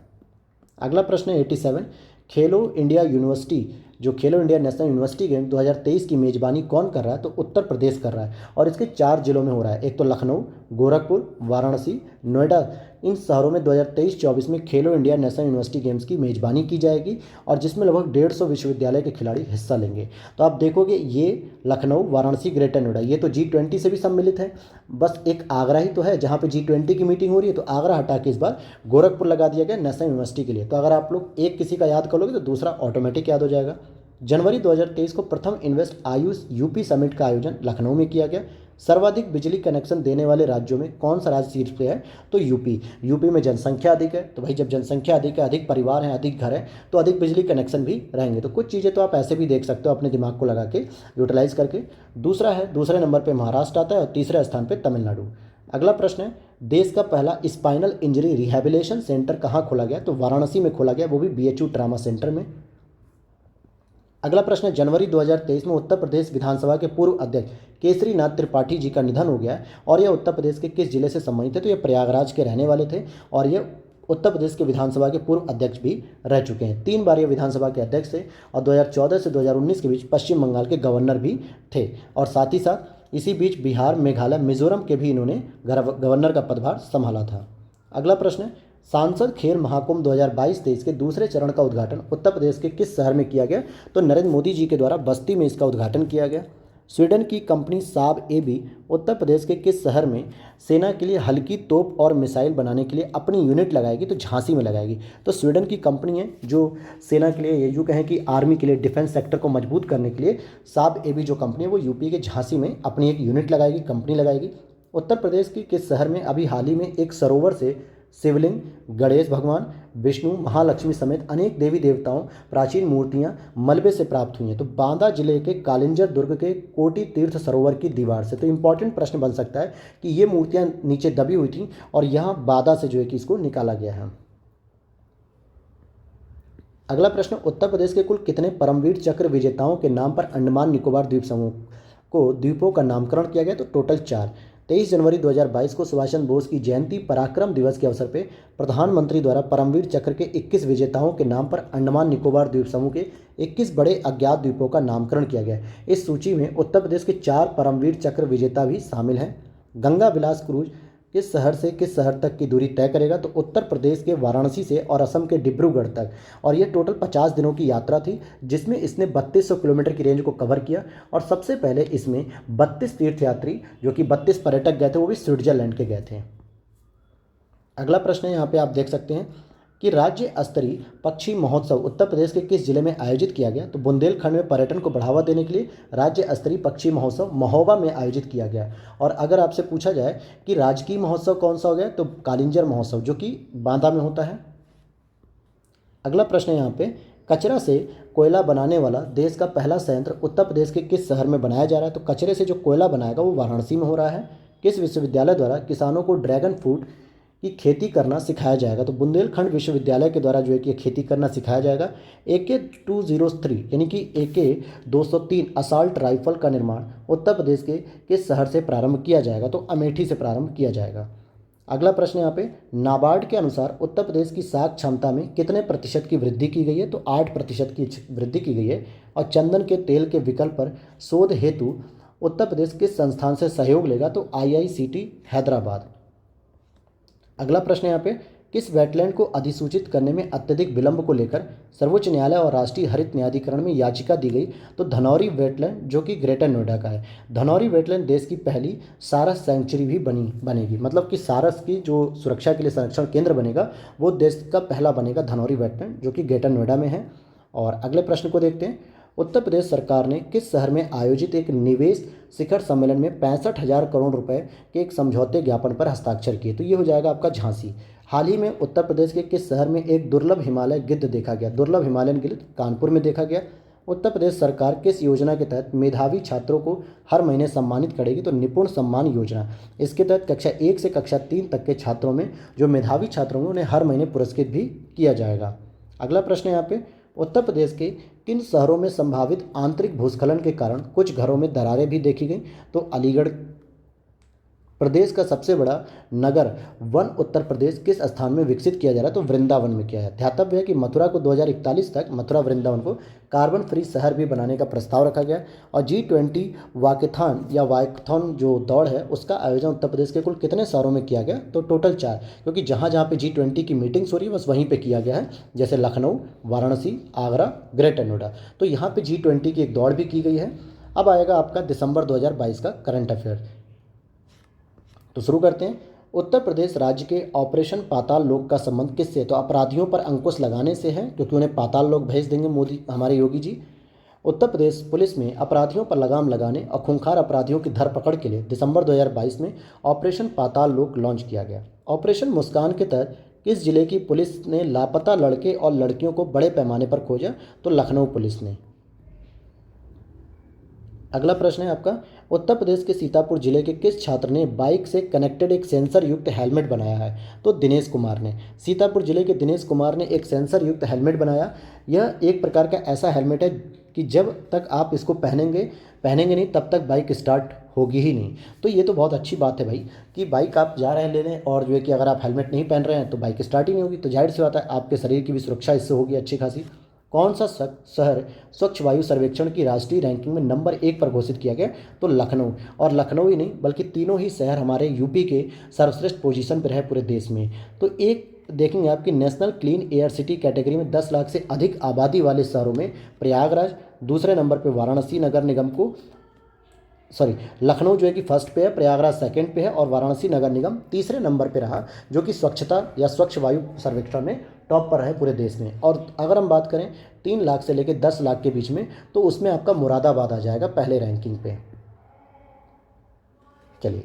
A: अगला प्रश्न है 87, खेलो इंडिया यूनिवर्सिटी जो खेलो इंडिया नेशनल यूनिवर्सिटी गेम 2023 की मेज़बानी कौन कर रहा है? तो उत्तर प्रदेश कर रहा है और इसके 4 जिलों में हो रहा है। एक तो लखनऊ, गोरखपुर, वाराणसी, नोएडा। इन शहरों में 2023-24 में खेलो इंडिया नेशनल यूनिवर्सिटी गेम्स की मेज़बानी की जाएगी और जिसमें लगभग 150 विश्वविद्यालय के खिलाड़ी हिस्सा लेंगे। तो आप देखोगे ये लखनऊ, वाराणसी, ग्रेटर नोएडा ये तो G20 से भी सम्मिलित है। बस एक आगरा ही तो है जहाँ पे G20 की मीटिंग हो रही है, तो आगरा हटा के इस बार गोरखपुर लगा दिया गया नेशनल यूनिवर्सिटी के लिए। तो अगर आप लोग एक किसी का याद करोगे तो दूसरा ऑटोमेटिक याद हो जाएगा। जनवरी 2023 को प्रथम इन्वेस्ट आयुष यूपी समिट का आयोजन लखनऊ में किया गया। सर्वाधिक बिजली कनेक्शन देने वाले राज्यों में कौन सा राज्य शीर्ष पे है? तो यूपी। यूपी में जनसंख्या अधिक है, तो भाई जब जनसंख्या अधिक है, अधिक परिवार हैं, अधिक घर हैं, तो अधिक बिजली कनेक्शन भी रहेंगे। तो कुछ चीज़ें तो आप ऐसे भी देख सकते हो अपने दिमाग को लगा के, यूटिलाइज करके। दूसरे नंबर पर महाराष्ट्र आता है और तीसरे स्थान पर तमिलनाडु। अगला प्रश्न है, देश का पहला स्पाइनल इंजरी रिहैबिलिटेशन सेंटर कहाँ खोला गया? तो वाराणसी में खोला गया, वो भी BHU ट्रामा सेंटर में। अगला प्रश्न है, जनवरी 2023 में उत्तर प्रदेश विधानसभा के पूर्व अध्यक्ष केसरी नाथ त्रिपाठी जी का निधन हो गया और यह उत्तर प्रदेश के किस जिले से संबंधित है? तो ये प्रयागराज के रहने वाले थे और ये उत्तर प्रदेश के विधानसभा के पूर्व अध्यक्ष भी रह चुके हैं। 3 बार ये विधानसभा के अध्यक्ष थे और 2014 से 2019 के बीच पश्चिम बंगाल के गवर्नर भी थे और साथ ही साथ इसी बीच बिहार, मेघालय, मिजोरम के भी इन्होंने गवर्नर का पदभार संभाला था। अगला प्रश्न है, सांसद खेल महाकुंभ 2022-23 के दूसरे चरण का उद्घाटन उत्तर प्रदेश के किस शहर में किया गया? तो नरेंद्र मोदी जी के द्वारा बस्ती में इसका उद्घाटन किया गया। स्वीडन की कंपनी साब एबी उत्तर प्रदेश के किस शहर में सेना के लिए हल्की तोप और मिसाइल बनाने के लिए अपनी यूनिट लगाएगी? तो झांसी में लगाएगी। तो स्वीडन की कंपनी है जो सेना के लिए, ये यूँ कहें कि आर्मी के लिए, डिफेंस सेक्टर को मजबूत करने के लिए साब एबी जो कंपनी है वो यूपी के झांसी में अपनी एक यूनिट लगाएगी, कंपनी लगाएगी। उत्तर प्रदेश की किस शहर में अभी हाल ही में एक सरोवर से शिवलिंग, गणेश भगवान, विष्णु, महालक्ष्मी समेत अनेक देवी देवताओं प्राचीन मूर्तियां मलबे से प्राप्त हुई हैं? तो बांदा जिले के कालिंजर दुर्ग के कोटि तीर्थ सरोवर की दीवार से। तो इंपॉर्टेंट प्रश्न बन सकता है कि ये मूर्तियां नीचे दबी हुई थी और यहाँ बांदा से जो है कि इसको निकाला गया है। अगला प्रश्न, उत्तर प्रदेश के कुल कितने परमवीर चक्र विजेताओं के नाम पर अंडमान निकोबार द्वीप समूह को द्वीपों का नामकरण किया गया? तो टोटल 4। 23 जनवरी 2022 को सुभाष चंद्र बोस की जयंती पराक्रम दिवस के अवसर पर प्रधानमंत्री द्वारा परमवीर चक्र के 21 विजेताओं के नाम पर अंडमान निकोबार द्वीप समूह के 21 बड़े अज्ञात द्वीपों का नामकरण किया गया। इस सूची में उत्तर प्रदेश के 4 परमवीर चक्र विजेता भी शामिल हैं। गंगा विलास क्रूज किस शहर से किस शहर तक की दूरी तय करेगा? तो उत्तर प्रदेश के वाराणसी से और असम के डिब्रूगढ़ तक। और ये टोटल 50 दिनों की यात्रा थी जिसमें इसने 3200 किलोमीटर की रेंज को कवर किया और सबसे पहले इसमें 32 तीर्थयात्री जो कि 32 पर्यटक गए थे वो भी स्विट्जरलैंड के गए थे। अगला प्रश्न है, यहाँ पे आप देख सकते हैं कि राज्य स्तरीय पक्षी महोत्सव उत्तर प्रदेश के किस जिले में आयोजित किया गया? तो बुंदेलखंड में पर्यटन को बढ़ावा देने के लिए राज्य स्तरीय पक्षी महोत्सव महोबा में आयोजित किया गया। और अगर आपसे पूछा जाए कि राजकीय महोत्सव कौन सा हो गया, तो कालिंजर महोत्सव जो कि बांदा में होता है। अगला प्रश्न है यहाँ पे, कचरा से कोयला बनाने वाला देश का पहला संयंत्र उत्तर प्रदेश के किस शहर में बनाया जा रहा है? तो कचरे से जो कोयला बनाएगा वो वाराणसी में हो रहा है। किस विश्वविद्यालय द्वारा किसानों को ड्रैगन फ्रूट की खेती करना सिखाया जाएगा? तो बुंदेलखंड विश्वविद्यालय के द्वारा जो है कि खेती करना सिखाया जाएगा। AK-203 यानी कि AK-203 असॉल्ट राइफल का निर्माण उत्तर प्रदेश के किस शहर से प्रारंभ किया जाएगा? तो अमेठी से प्रारंभ किया जाएगा। अगला प्रश्न यहाँ पे, नाबार्ड के अनुसार उत्तर प्रदेश की साख क्षमता में कितने प्रतिशत की वृद्धि की गई है? तो 8% की वृद्धि की गई है। और चंदन के तेल के विकल्प पर शोध हेतु उत्तर प्रदेश किस संस्थान से सहयोग लेगा? तो IICT हैदराबाद। अगला प्रश्न यहाँ पे, किस वेटलैंड को अधिसूचित करने में अत्यधिक विलंब को लेकर सर्वोच्च न्यायालय और राष्ट्रीय हरित न्यायाधिकरण में याचिका दी गई? तो धनौरी वेटलैंड जो कि ग्रेटर नोएडा का है। धनौरी वेटलैंड देश की पहली सारस सेंचुरी भी बनेगी, मतलब कि सारस की जो सुरक्षा के लिए संरक्षण केंद्र बनेगा वो देश का पहला बनेगा धनौरी वेटलैंड जो कि ग्रेटर नोएडा में है। और अगले प्रश्न को देखते हैं, उत्तर प्रदेश सरकार ने किस शहर में आयोजित एक निवेश शिखर सम्मेलन में 65,000 करोड़ रुपए के एक समझौते ज्ञापन पर हस्ताक्षर किए? तो ये हो जाएगा आपका झांसी। हाल ही में उत्तर प्रदेश के किस शहर में एक दुर्लभ हिमालय गिद्ध देखा गया? दुर्लभ हिमालयन गिद्ध कानपुर में देखा गया। उत्तर प्रदेश सरकार किस योजना के तहत मेधावी छात्रों को हर महीने सम्मानित करेगी? तो निपुण सम्मान योजना। इसके तहत कक्षा 1 से कक्षा 3 तक के छात्रों में जो मेधावी छात्र होंगे उन्हें हर महीने पुरस्कृत भी किया जाएगा। अगला प्रश्न यहाँ पे, उत्तर प्रदेश के किन शहरों में संभावित आंतरिक भूस्खलन के कारण कुछ घरों में दरारें भी देखी गई? तो अलीगढ़ प्रदेश का सबसे बड़ा नगर वन उत्तर प्रदेश किस स्थान में विकसित किया जा रहा है? तो वृंदावन में किया है। ध्यातव्य है कि मथुरा को 2041 तक मथुरा वृंदावन को कार्बन फ्री शहर भी बनाने का प्रस्ताव रखा गया। और G20 वाकेथॉन या वाकथॉन जो दौड़ है उसका आयोजन उत्तर प्रदेश के कुल कितने शहरों में किया गया? तो टोटल 4, क्योंकि जहाँ जहाँ पे G20 की मीटिंग्स हो रही है बस वहीं पे किया गया है, जैसे लखनऊ, वाराणसी, आगरा, ग्रेटर नोएडा। तो यहाँ पे G20 की एक दौड़ भी की गई है। अब आएगा आपका दिसंबर 2022 का करंट अफेयर। तो शुरू करते हैं। उत्तर प्रदेश राज्य के ऑपरेशन पाताल लोक का संबंध किससे? तो अपराधियों पर अंकुश लगाने से है, क्योंकि उन्हें पाताल लोक भेज देंगे मोदी हमारे योगी जी। उत्तर प्रदेश पुलिस में अपराधियों पर लगाम लगाने और खूंखार अपराधियों की धरपकड़ के लिए दिसंबर 2022 में ऑपरेशन पाताल लोक लॉन्च किया गया। ऑपरेशन मुस्कान के तहत किस जिले की पुलिस ने लापता लड़के और लड़कियों को बड़े पैमाने पर खोजा? तो लखनऊ पुलिस ने। अगला प्रश्न है आपका, उत्तर प्रदेश के सीतापुर जिले के किस छात्र ने बाइक से कनेक्टेड एक सेंसर युक्त हेलमेट बनाया है? तो दिनेश कुमार ने। सीतापुर जिले के दिनेश कुमार ने एक सेंसर युक्त हेलमेट बनाया। यह एक प्रकार का ऐसा हेलमेट है कि जब तक आप इसको पहनेंगे नहीं तब तक बाइक स्टार्ट होगी ही नहीं। तो ये तो बहुत अच्छी बात है भाई कि बाइक आप जा रहे हैं लेने और जो है कि अगर आप हेलमेट नहीं पहन रहे हैं तो बाइक स्टार्ट ही नहीं होगी। तो जाहिर सी बात है आपके शरीर की भी सुरक्षा इससे होगी अच्छी खासी। कौन सा शहर स्वच्छ वायु सर्वेक्षण की राष्ट्रीय रैंकिंग में नंबर 1 पर घोषित किया गया? तो लखनऊ। और लखनऊ ही नहीं बल्कि तीनों ही शहर हमारे यूपी के सर्वश्रेष्ठ पोजीशन पर है पूरे देश में। तो एक देखेंगे आपकी national clean air city category में 10 लाख से अधिक आबादी वाले शहरों में प्रयागराज, दूसरे नंबर पर वाराणसी नगर निगम को लखनऊ जो है कि फर्स्ट पे है, प्रयागराज सेकंड पे है और वाराणसी नगर निगम तीसरे नंबर पे रहा, जो कि स्वच्छता या स्वच्छ वायु सर्वेक्षण में टॉप पर है पूरे देश में। और अगर हम बात करें 3 लाख से लेकर 10 लाख के बीच में तो उसमें आपका मुरादाबाद आ जाएगा पहले रैंकिंग पे। चलिए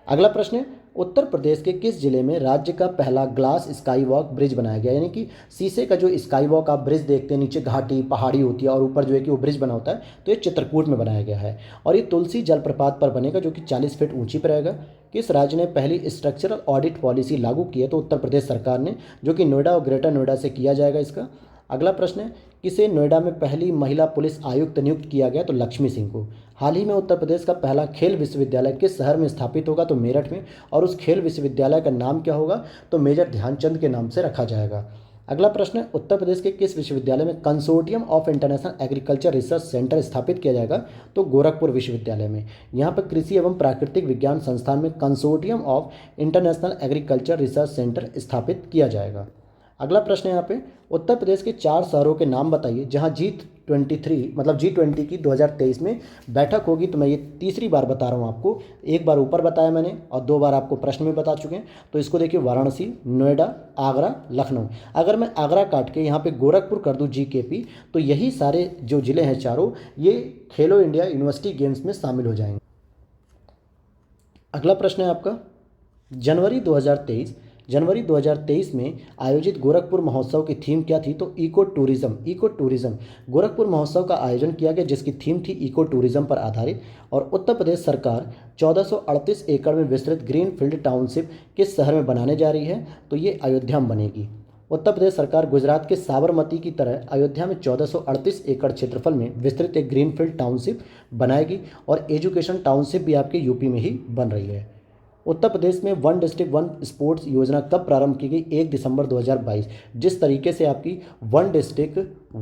A: अगला प्रश्न है, उत्तर प्रदेश के किस जिले में राज्य का पहला ग्लास स्काई वॉक ब्रिज बनाया गया? यानी कि शीशे का जो स्काई वॉक आप ब्रिज देखते हैं, नीचे घाटी पहाड़ी होती है और ऊपर जो है कि वो ब्रिज बना होता है, तो ये चित्रकूट में बनाया गया है। और ये तुलसी जलप्रपात पर बनेगा जो कि 40 फीट ऊंची पर रहेगा। किस राज्य ने पहली स्ट्रक्चरल ऑडिट पॉलिसी लागू की है? तो उत्तर प्रदेश सरकार ने, जो कि नोएडा और ग्रेटर नोएडा से किया जाएगा इसका। अगला प्रश्न है, किसे नोएडा में पहली महिला पुलिस आयुक्त नियुक्त किया गया? तो लक्ष्मी सिंह को। हाल ही में उत्तर प्रदेश का पहला खेल विश्वविद्यालय किस शहर में स्थापित होगा? तो मेरठ में। और उस खेल विश्वविद्यालय का नाम क्या होगा? तो मेजर ध्यानचंद के नाम से रखा जाएगा। अगला प्रश्न है, उत्तर प्रदेश के किस विश्वविद्यालय में consortium of international agriculture research centre स्थापित किया जाएगा? तो गोरखपुर विश्वविद्यालय में। यहाँ पर कृषि एवं प्राकृतिक विज्ञान संस्थान में consortium of international agriculture research centre स्थापित किया जाएगा। अगला प्रश्न है यहाँ पे, उत्तर प्रदेश के 4 शहरों के नाम बताइए जहाँ G20 की 2023 में बैठक होगी। तो मैं ये तीसरी बार बता रहा हूँ आपको, एक बार ऊपर बताया मैंने और 2 बार आपको प्रश्न में बता चुके हैं। तो इसको देखिए, वाराणसी, नोएडा, आगरा, लखनऊ। अगर मैं आगरा काट के यहाँ पे गोरखपुर कर दूँ GKP, तो यही सारे जो ज़िले हैं चारों, ये खेलो इंडिया यूनिवर्सिटी गेम्स में शामिल हो जाएंगे। अगला प्रश्न है आपका, जनवरी 2023 में आयोजित गोरखपुर महोत्सव की थीम क्या थी? तो इको टूरिज्म। गोरखपुर महोत्सव का आयोजन किया गया जिसकी थीम थी इको टूरिज्म पर आधारित। और उत्तर प्रदेश सरकार 1438 एकड़ में विस्तृत ग्रीनफील्ड टाउनशिप किस शहर में बनाने जा रही है? तो ये अयोध्या में बनेगी। उत्तर प्रदेश सरकार गुजरात के साबरमती की तरह अयोध्या में 1438 एकड़ क्षेत्रफल में विस्तृत एक ग्रीनफील्ड टाउनशिप बनाएगी। और एजुकेशन टाउनशिप भी आपके यूपी में ही बन रही है। उत्तर प्रदेश में 1 डिस्ट्रिक्ट 1 स्पोर्ट्स योजना कब प्रारंभ की गई? 1 दिसंबर 2022। जिस तरीके से आपकी 1 डिस्ट्रिक्ट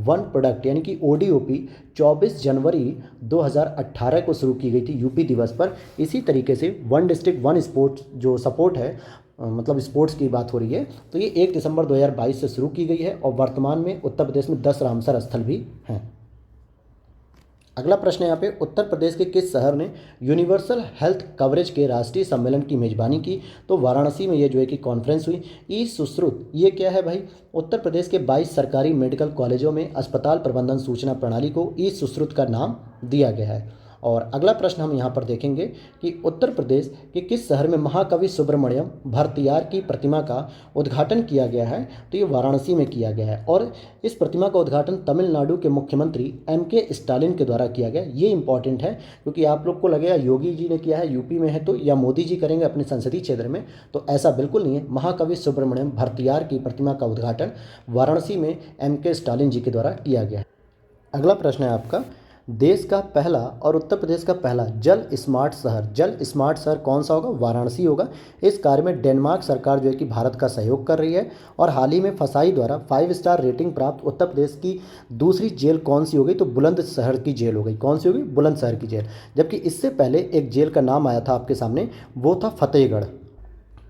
A: 1 प्रोडक्ट यानी कि ODOP 24 जनवरी 2018 को शुरू की गई थी यूपी दिवस पर, इसी तरीके से 1 डिस्ट्रिक्ट 1 स्पोर्ट्स जो सपोर्ट है, मतलब स्पोर्ट्स की बात हो रही है, तो ये 1 दिसंबर 2022 से शुरू की गई है। और वर्तमान में उत्तर प्रदेश में 10 रामसर स्थल भी हैं। अगला प्रश्न है यहाँ पे, उत्तर प्रदेश के किस शहर ने यूनिवर्सल हेल्थ कवरेज के राष्ट्रीय सम्मेलन की मेजबानी की? तो वाराणसी में ये जो है कि कॉन्फ्रेंस हुई। ई सुश्रुत ये क्या है भाई? उत्तर प्रदेश के 22 सरकारी मेडिकल कॉलेजों में अस्पताल प्रबंधन सूचना प्रणाली को ई सुश्रुत का नाम दिया गया है। और अगला प्रश्न हम यहाँ पर देखेंगे कि उत्तर प्रदेश के किस शहर में महाकवि सुब्रमण्यम भरतियार की प्रतिमा का उद्घाटन किया गया है? तो ये वाराणसी में किया गया है। और इस प्रतिमा का उद्घाटन तमिलनाडु के मुख्यमंत्री MK स्टालिन के द्वारा किया गया। ये इंपॉर्टेंट है क्योंकि आप लोग को लगेगा योगी जी ने किया है, यूपी में है तो, या मोदी जी करेंगे अपने संसदीय क्षेत्र में, तो ऐसा बिल्कुल नहीं है। महाकवि सुब्रमण्यम भरतियार की प्रतिमा का उद्घाटन वाराणसी में MK स्टालिन जी के द्वारा किया गया है। अगला प्रश्न है आपका, देश का पहला और उत्तर प्रदेश का पहला जल स्मार्ट शहर कौन सा होगा? वाराणसी होगा। इस कार्य में डेनमार्क सरकार जो है कि भारत का सहयोग कर रही है। और हाल ही में फसाई द्वारा 5 स्टार रेटिंग प्राप्त उत्तर प्रदेश की दूसरी जेल कौन सी हो गई? तो बुलंदशहर की जेल हो गई। कौन सी हो गई? बुलंदशहर की जेल। जबकि इससे पहले एक जेल का नाम आया था आपके सामने, वो था फतेहगढ़,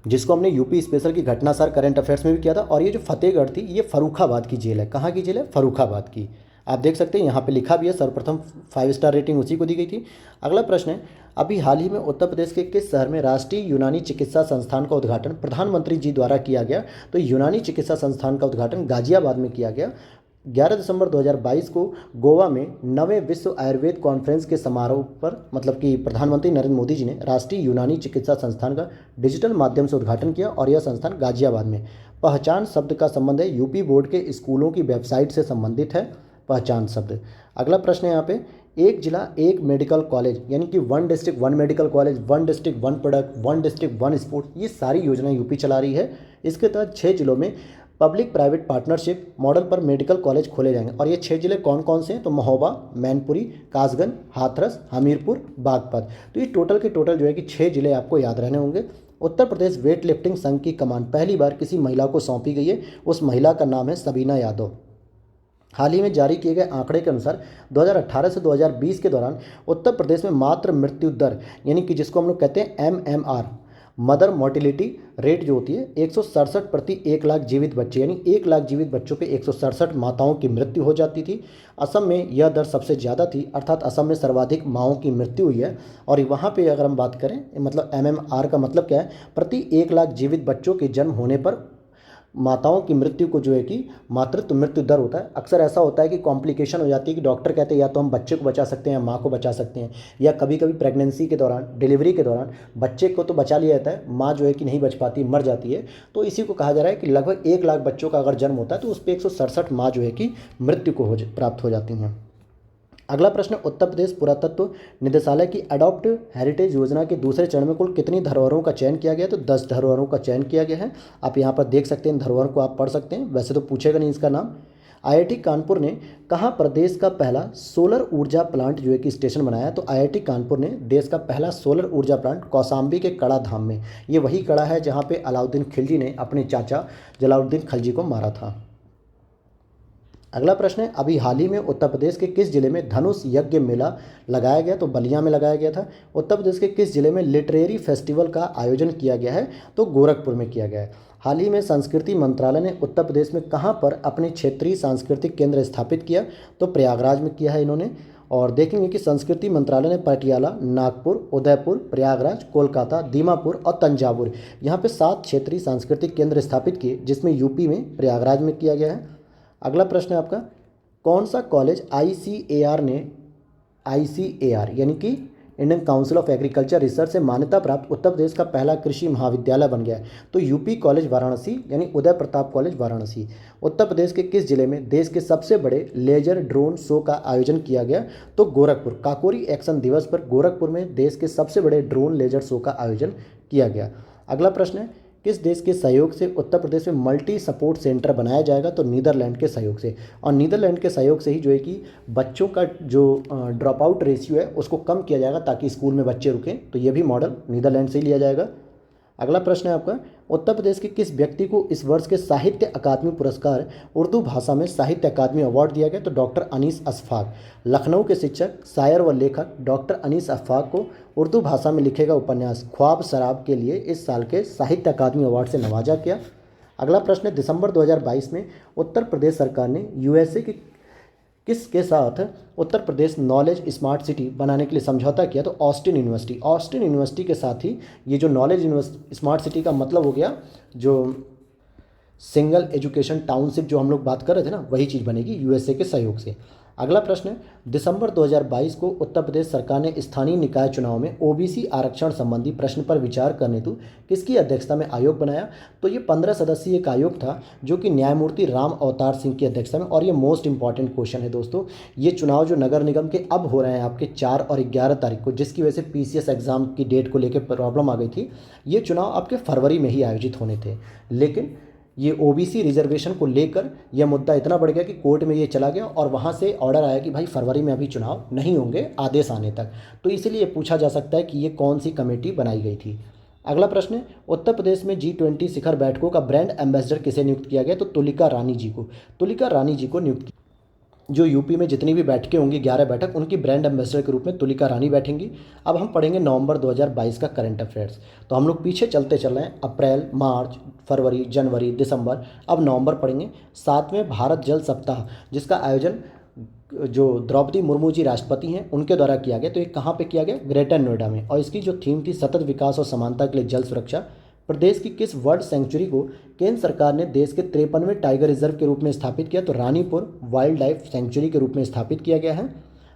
A: जिसको हमने यूपी स्पेशल की घटना सर करंट अफेयर्स में भी किया था। और ये जो फतेहगढ़ थी, ये फर्रुखाबाद की जेल है। कहाँ की जेल है? फर्रुखाबाद की। आप देख सकते हैं यहाँ पे लिखा भी है, सर्वप्रथम 5 स्टार रेटिंग उसी को दी गई थी। अगला प्रश्न है, अभी हाल ही में उत्तर प्रदेश के किस शहर में राष्ट्रीय यूनानी चिकित्सा संस्थान का उद्घाटन प्रधानमंत्री जी द्वारा किया गया? तो यूनानी चिकित्सा संस्थान का उद्घाटन गाजियाबाद में किया गया। 11 दिसंबर 2022 को गोवा में 9वें विश्व आयुर्वेद कॉन्फ्रेंस के समारोह पर मतलब कि प्रधानमंत्री नरेंद्र मोदी जी ने राष्ट्रीय यूनानी चिकित्सा संस्थान का डिजिटल माध्यम से उद्घाटन किया। और यह संस्थान गाजियाबाद में। पहचान शब्द का संबंध है यूपी बोर्ड के स्कूलों की वेबसाइट से संबंधित है पहचान शब्द। अगला प्रश्न है यहाँ पे, एक जिला एक मेडिकल कॉलेज यानी कि 1 district 1 medical college, 1 district 1 product, 1 district 1 sport, ये सारी योजना यूपी चला रही है। इसके तहत 6 जिलों में पब्लिक प्राइवेट पार्टनरशिप मॉडल पर मेडिकल कॉलेज खोले जाएंगे। और ये 6 जिले कौन कौन से हैं? तो महोबा, मैनपुरी, कासगंज, हाथरस, हमीरपुर, बागपत। तो ये टोटल के टोटल जो है कि 6 जिले आपको याद रहने होंगे। उत्तर प्रदेश वेट लिफ्टिंग संघ की कमान पहली बार किसी महिला को सौंपी गई है। उस महिला का नाम है सबीना यादव। हाल ही में जारी किए गए आंकड़े के अनुसार 2018 से 2020 के दौरान उत्तर प्रदेश में मात्र मृत्यु दर यानी कि जिसको हम लोग कहते हैं MMR, मदर मोर्टिलिटी रेट जो होती है 167 प्रति 1 लाख जीवित बच्चे, यानी 1 लाख जीवित बच्चों पे 167 माताओं की मृत्यु हो जाती थी। असम में यह दर सबसे ज़्यादा थी, अर्थात असम में सर्वाधिक माँओं की मृत्यु हुई है। और वहाँ पे अगर हम बात करें मतलब MMR का मतलब क्या है? प्रति 1 लाख जीवित बच्चों के जन्म होने पर माताओं की मृत्यु को जो है कि मातृत्व मृत्यु दर होता है। अक्सर ऐसा होता है कि कॉम्प्लिकेशन हो जाती है कि डॉक्टर कहते हैं या तो हम बच्चे को बचा सकते हैं या माँ को बचा सकते हैं, या कभी कभी प्रेगनेंसी के दौरान डिलीवरी के दौरान बच्चे को तो बचा लिया जाता है, माँ जो है कि नहीं बच पाती, मर जाती है। तो इसी को कहा जा रहा है कि लगभग 1 लाख बच्चों का अगर जन्म होता है तो उस पर 167 माँ जो है कि मृत्यु को प्राप्त हो जाती हैं। अगला प्रश्न, उत्तर प्रदेश पुरातत्व निदेशालय की अडॉप्ट हेरिटेज योजना के दूसरे चरण में कुल कितनी धरोहरों का चयन किया गया? तो 10 धरोहरों का चयन किया गया है। आप यहाँ पर देख सकते हैं, धरोहरों को आप पढ़ सकते हैं, वैसे तो पूछेगा नहीं इसका नाम। IIT कानपुर ने कहाँ प्रदेश का पहला सोलर ऊर्जा प्लांट जो है कि स्टेशन बनाया? तो IIT कानपुर ने देश का पहला सोलर ऊर्जा प्लांट कौसाम्बी के कड़ा धाम में, ये वही कड़ा है जहाँ पे अलाउद्दीन खिलजी ने अपने चाचा जलालुद्दीन खिलजी को मारा था। अगला प्रश्न है, अभी हाल ही में उत्तर प्रदेश के किस जिले में धनुष यज्ञ मेला लगाया गया? तो बलिया में लगाया गया था। उत्तर प्रदेश के किस जिले में लिटरेरी फेस्टिवल का आयोजन किया गया है? तो गोरखपुर में किया गया है। हाल ही में संस्कृति मंत्रालय ने उत्तर प्रदेश में कहाँ पर अपने क्षेत्रीय सांस्कृतिक केंद्र स्थापित किया? तो प्रयागराज में किया है इन्होंने। और देखेंगे कि संस्कृति मंत्रालय ने पटियाला, नागपुर, उदयपुर, प्रयागराज, कोलकाता, दीमापुर और तंजावुर, यहाँ पे 7 क्षेत्रीय सांस्कृतिक केंद्र स्थापित किए, जिसमें यूपी में प्रयागराज में किया गया है। अगला प्रश्न है आपका, कौन सा कॉलेज ICAR यानी कि Indian council of agriculture research से मान्यता प्राप्त उत्तर प्रदेश का पहला कृषि महाविद्यालय बन गया है? तो यूपी कॉलेज वाराणसी यानी उदय प्रताप कॉलेज वाराणसी। उत्तर प्रदेश के किस जिले में देश के सबसे बड़े लेजर ड्रोन शो का आयोजन किया गया? तो गोरखपुर। काकोरी एक्शन दिवस पर गोरखपुर में देश के सबसे बड़े ड्रोन लेजर शो का आयोजन किया गया। अगला प्रश्न है, किस देश के सहयोग से उत्तर प्रदेश में मल्टी सपोर्ट सेंटर बनाया जाएगा? तो नीदरलैंड के सहयोग से। और नीदरलैंड के सहयोग से ही जो है कि बच्चों का जो ड्रॉप आउट रेशियो है उसको कम किया जाएगा ताकि स्कूल में बच्चे रुकें। तो ये भी मॉडल नीदरलैंड से ही लिया जाएगा। अगला प्रश्न है आपका, उत्तर प्रदेश के किस व्यक्ति को इस वर्ष के साहित्य अकादमी पुरस्कार उर्दू भाषा में साहित्य अकादमी अवार्ड दिया गया? तो डॉक्टर अनीस अशफाक। लखनऊ के शिक्षक, शायर व लेखक डॉक्टर अनीस अशफाक को उर्दू भाषा में लिखे गए उपन्यास ख्वाब शराब के लिए इस साल के साहित्य अकादमी अवार्ड से नवाजा गया। अगला प्रश्न है, दिसंबर 2022 में उत्तर प्रदेश सरकार ने USA की किसके साथ Uttar Pradesh knowledge smart city बनाने के लिए समझौता किया? तो ऑस्टिन यूनिवर्सिटी के साथ ही ये जो नॉलेज स्मार्ट सिटी का मतलब हो गया जो सिंगल एजुकेशन टाउनशिप जो हम लोग बात कर रहे थे ना, वही चीज़ बनेगी USA के सहयोग से। अगला प्रश्न है, दिसंबर 2022 को उत्तर प्रदेश सरकार ने स्थानीय निकाय चुनाव में OBC आरक्षण संबंधी प्रश्न पर विचार करने हेतु किसकी अध्यक्षता में आयोग बनाया? तो ये 15 सदस्यीय एक आयोग था जो कि न्यायमूर्ति राम अवतार सिंह की अध्यक्षता में। और ये मोस्ट इंपॉर्टेंट क्वेश्चन है दोस्तों, ये चुनाव जो नगर निगम के अब हो रहे हैं आपके 4 और 11 तारीख को, जिसकी वजह से PCS एग्जाम की डेट को लेकर प्रॉब्लम आ गई थी, ये चुनाव आपके फरवरी में ही आयोजित होने थे, लेकिन ये ओबीसी रिजर्वेशन को लेकर यह मुद्दा इतना बढ़ गया कि कोर्ट में ये चला गया और वहाँ से ऑर्डर आया कि भाई फरवरी में अभी चुनाव नहीं होंगे आदेश आने तक। तो इसीलिए पूछा जा सकता है कि ये कौन सी कमेटी बनाई गई थी। अगला प्रश्न है, उत्तर प्रदेश में G20 शिखर बैठकों का ब्रांड एम्बेसडर किसे नियुक्त किया गया? तो तुलिका रानी जी को। तुलिका रानी जी को नियुक्त, जो यूपी में जितनी भी बैठकें होंगी 11 बैठक, उनकी ब्रांड एम्बेसडर के रूप में तुलिका रानी बैठेंगी। अब हम पढ़ेंगे नवंबर 2022 का करंट अफेयर्स। तो हम लोग पीछे चलते चल रहे हैं, अप्रैल, मार्च, फरवरी, जनवरी, दिसंबर, अब नवंबर पढ़ेंगे। 7वें भारत जल सप्ताह, जिसका आयोजन जो द्रौपदी मुर्मू जी राष्ट्रपति हैं उनके द्वारा किया गया। तो ये कहाँ पे किया गया? ग्रेटर नोएडा में। और इसकी जो थीम थी सतत विकास और समानता के लिए जल सुरक्षा। प्रदेश की किस वर्ल्ड सेंचुरी को केंद्र सरकार ने देश के 53वें टाइगर रिजर्व के रूप में स्थापित किया? तो रानीपुर वाइल्ड लाइफ सेंचुरी के रूप में स्थापित किया गया है।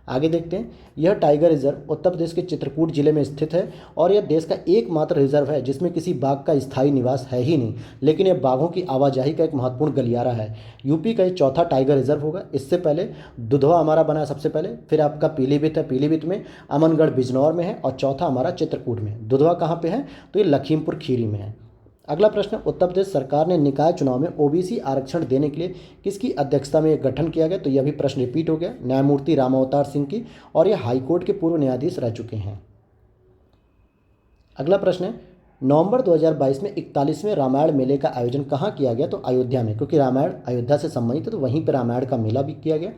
A: आगे देखते हैं, यह टाइगर रिजर्व उत्तर प्रदेश के चित्रकूट जिले में स्थित है और यह देश का एकमात्र रिजर्व है जिसमें किसी बाघ का स्थायी निवास है ही नहीं, लेकिन यह बाघों की आवाजाही का एक महत्वपूर्ण गलियारा है। यूपी का ये चौथा टाइगर रिजर्व होगा। इससे पहले दुधवा हमारा बना है सबसे पहले, फिर आपका पीलीभीत है, पीलीभीत में, अमनगढ़ बिजनौर में है और चौथा हमारा चित्रकूट में। दुधवा कहाँ पे है? तो ये लखीमपुर खीरी में है। अगला प्रश्न, उत्तर प्रदेश सरकार ने निकाय चुनाव में ओबीसी आरक्षण देने के लिए किसकी अध्यक्षता में यह गठन किया गया? तो यह भी प्रश्न रिपीट हो गया, न्यायमूर्ति रामावतार सिंह की, और यह हाईकोर्ट के पूर्व न्यायाधीश रह चुके हैं। अगला प्रश्न है, नवंबर 2022 में 41वें रामायण मेले का आयोजन कहाँ किया गया? तो अयोध्या में, क्योंकि रामायण अयोध्या से संबंधित है तो वहीं पर रामायण का मेला भी किया गया।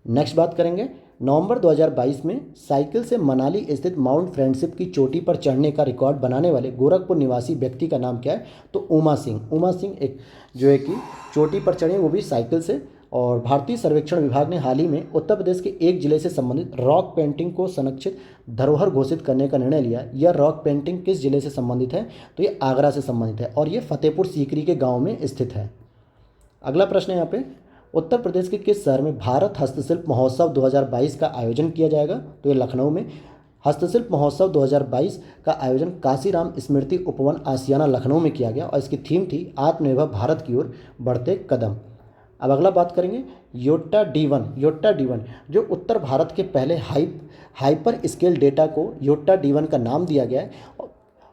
A: नेक्स्ट बात करेंगे, नवंबर 2022 में साइकिल से मनाली स्थित माउंट फ्रेंडशिप की चोटी पर चढ़ने का रिकॉर्ड बनाने वाले गोरखपुर निवासी व्यक्ति का नाम क्या है? तो उमा सिंह। उमा सिंह एक जो है कि चोटी पर चढ़े, वो भी साइकिल से। और भारतीय सर्वेक्षण विभाग ने हाल ही में उत्तर प्रदेश के एक जिले से संबंधित रॉक पेंटिंग को संरक्षित धरोहर घोषित करने का निर्णय लिया। यह रॉक पेंटिंग किस जिले से संबंधित है? तो ये आगरा से संबंधित है और ये फतेहपुर सीकरी के गाँव में स्थित है। अगला प्रश्न है यहाँ पे, उत्तर प्रदेश के किस शहर में भारत हस्तशिल्प महोत्सव 2022 का आयोजन किया जाएगा? तो ये लखनऊ में। हस्तशिल्प महोत्सव 2022 का आयोजन काशीराम स्मृति उपवन आसियाना लखनऊ में किया गया और इसकी थीम थी आत्मनिर्भर भारत की ओर बढ़ते कदम। अब अगला बात करेंगे, योट्टा D1 जो उत्तर भारत के पहले हाइपर स्केल डेटा को योट्टा D1 का नाम दिया गया है।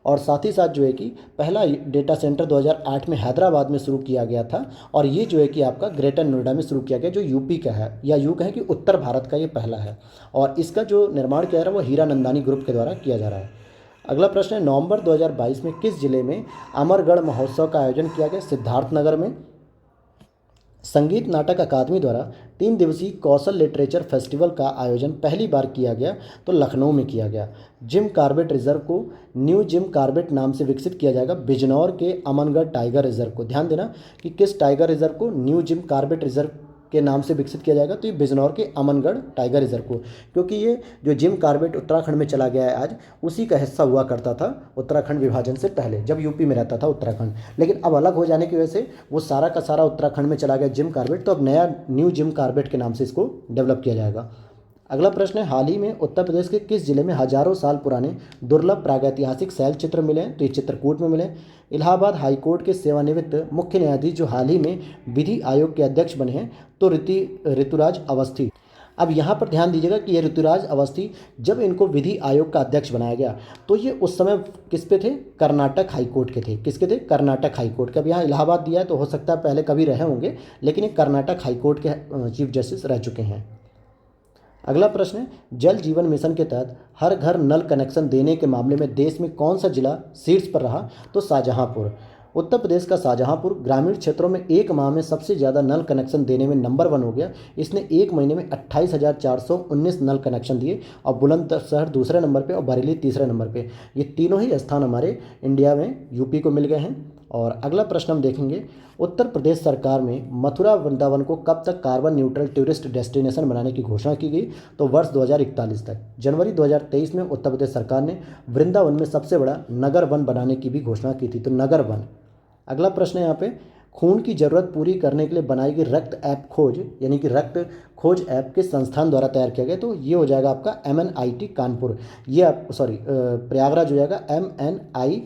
A: और साथ ही साथ जो है कि पहला डेटा सेंटर 2008 में हैदराबाद में शुरू किया गया था और ये जो है कि आपका ग्रेटर नोएडा में शुरू किया गया, जो यूपी का है, या यूँ कहें कि उत्तर भारत का ये पहला है। और इसका जो निर्माण किया जा रहा है वो हीरानंदानी ग्रुप के द्वारा किया जा रहा है। अगला प्रश्न है, नवंबर 2022 में किस जिले में अमरगढ़ महोत्सव का आयोजन किया गया? सिद्धार्थनगर में। संगीत नाटक अकादमी द्वारा 3 दिवसीय कौशल लिटरेचर फेस्टिवल का आयोजन पहली बार किया गया तो लखनऊ में किया गया। जिम कॉर्बेट रिजर्व को न्यू जिम कॉर्बेट नाम से विकसित किया जाएगा बिजनौर के अमनगढ़ टाइगर रिजर्व को। ध्यान देना कि किस टाइगर रिजर्व को न्यू जिम कॉर्बेट रिजर्व के नाम से विकसित किया जाएगा? तो ये बिजनौर के अमनगढ़ टाइगर रिजर्व को, क्योंकि ये जो जिम कॉर्बेट उत्तराखंड में चला गया है आज, उसी का हिस्सा हुआ करता था उत्तराखंड विभाजन से पहले, जब यूपी में रहता था उत्तराखंड। लेकिन अब अलग हो जाने की वजह से वो सारा का सारा उत्तराखंड में चला गया जिम कॉर्बेट, तो अब नया न्यू जिम कॉर्बेट के नाम से इसको डेवलप किया जाएगा। अगला प्रश्न है, हाल ही में उत्तर प्रदेश के किस जिले में हजारों साल पुराने दुर्लभ प्रागैतिहासिक शैल चित्र मिले हैं? तो ये चित्रकूट में मिले। इलाहाबाद हाईकोर्ट के सेवानिवृत्त मुख्य न्यायाधीश जो हाल ही में विधि आयोग के अध्यक्ष बने हैं तो ऋतुराज अवस्थी। अब यहाँ पर ध्यान दीजिएगा कि ये ऋतुराज अवस्थी, जब इनको विधि आयोग का अध्यक्ष बनाया गया तो ये उस समय किस पे थे? कर्नाटक हाईकोर्ट के थे। किसके थे? कर्नाटक हाईकोर्ट के। अब यहाँ इलाहाबाद दिया है तो हो सकता है पहले कभी रहे होंगे, लेकिन ये कर्नाटक हाईकोर्ट के चीफ जस्टिस रह चुके हैं। अगला प्रश्न है, जल जीवन मिशन के तहत हर घर नल कनेक्शन देने के मामले में देश में कौन सा जिला शीर्ष पर रहा? तो शाहजहांपुर। उत्तर प्रदेश का शाहजहांपुर ग्रामीण क्षेत्रों में एक माह में सबसे ज़्यादा नल कनेक्शन देने में नंबर 1 हो गया। इसने एक महीने में 28,419 नल कनेक्शन दिए और बुलंदशहर दूसरे नंबर पे और बरेली तीसरे नंबर पे। ये तीनों ही स्थान हमारे इंडिया में यूपी को मिल गए हैं। और अगला प्रश्न हम देखेंगे, उत्तर प्रदेश सरकार में मथुरा वृंदावन को कब तक कार्बन न्यूट्रल टूरिस्ट डेस्टिनेशन बनाने की घोषणा की गई? तो वर्ष 2041 तक। जनवरी 2023 में उत्तर प्रदेश सरकार ने वृंदावन में सबसे बड़ा नगर वन बनाने की भी घोषणा की थी, तो नगर वन। अगला प्रश्न है यहाँ पे, खून की जरूरत पूरी करने के लिए बनाई गई रक्त ऐप खोज, यानी कि रक्त खोज ऐप किस संस्थान द्वारा तैयार किया गया? तो ये हो जाएगा आपका MNIT कानपुर। ये प्रयागराज हो जाएगा MNI,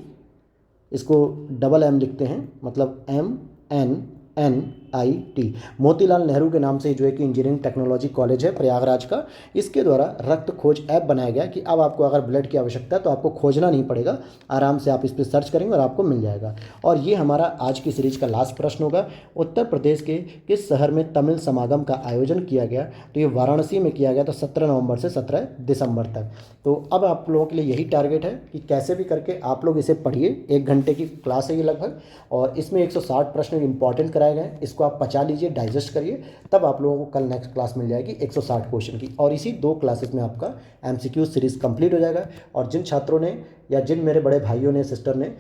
A: इसको डबल M लिखते हैं, मतलब MNNIT MIT, मोतीलाल नेहरू के नाम से जो है कि इंजीनियरिंग टेक्नोलॉजी कॉलेज है प्रयागराज का, इसके द्वारा रक्त खोज ऐप बनाया गया कि अब आपको अगर ब्लड की आवश्यकता है तो आपको खोजना नहीं पड़ेगा, आराम से आप इस पर सर्च करेंगे और आपको मिल जाएगा। और ये हमारा आज की सीरीज का लास्ट प्रश्न होगा। उत्तर प्रदेश के किस शहर में तमिल समागम का आयोजन किया गया? तो ये वाराणसी में किया गया था 17 नवंबर से 17 दिसंबर तक। तो अब आप लोगों के लिए यही टारगेट है कि कैसे भी करके आप लोग इसे पढ़िए। 1 घंटे की क्लास है ये लगभग, और इसमें 160 प्रश्न इंपॉर्टेंट कराए गए हैं। इसको आप पचा लीजिए, डाइजेस्ट करिए, तब आप लोगों को कल नेक्स्ट क्लास मिल जाएगी 160 क्वेश्चन की। और इसी 2 क्लासेस में आपका MCQ सीरीज कंप्लीट हो जाएगा। और जिन छात्रों ने या जिन मेरे बड़े भाइयों ने, सिस्टर ने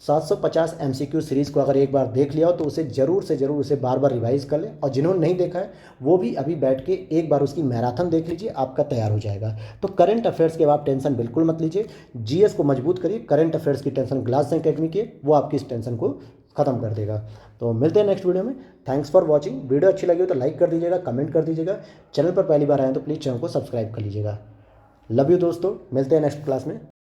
A: 750 MCQ सीरीज़ को अगर एक बार देख लिया हो तो उसे ज़रूर से ज़रूर उसे बार बार रिवाइज़ कर लें। और जिन्होंने नहीं देखा है वो भी अभी बैठ के एक बार उसकी मैराथन देख लीजिए, आपका तैयार हो जाएगा। तो करंट अफेयर्स के आप टेंशन बिल्कुल मत लीजिए, GS को मजबूत करिए। करंट अफेयर्स की टेंशन ग्लास एकेडमी की है, वो आपकी इस टेंशन को ख़त्म कर देगा। तो मिलते हैं नेक्स्ट वीडियो में। Thanks for watching. वीडियो अच्छी लगी हो तो लाइक कर दीजिएगा, कमेंट कर दीजिएगा। चैनल पर पहली बार आए तो प्लीज़ चैनल को सब्सक्राइब कर लीजिएगा। लव यू दोस्तों, मिलते हैं नेक्स्ट क्लास में।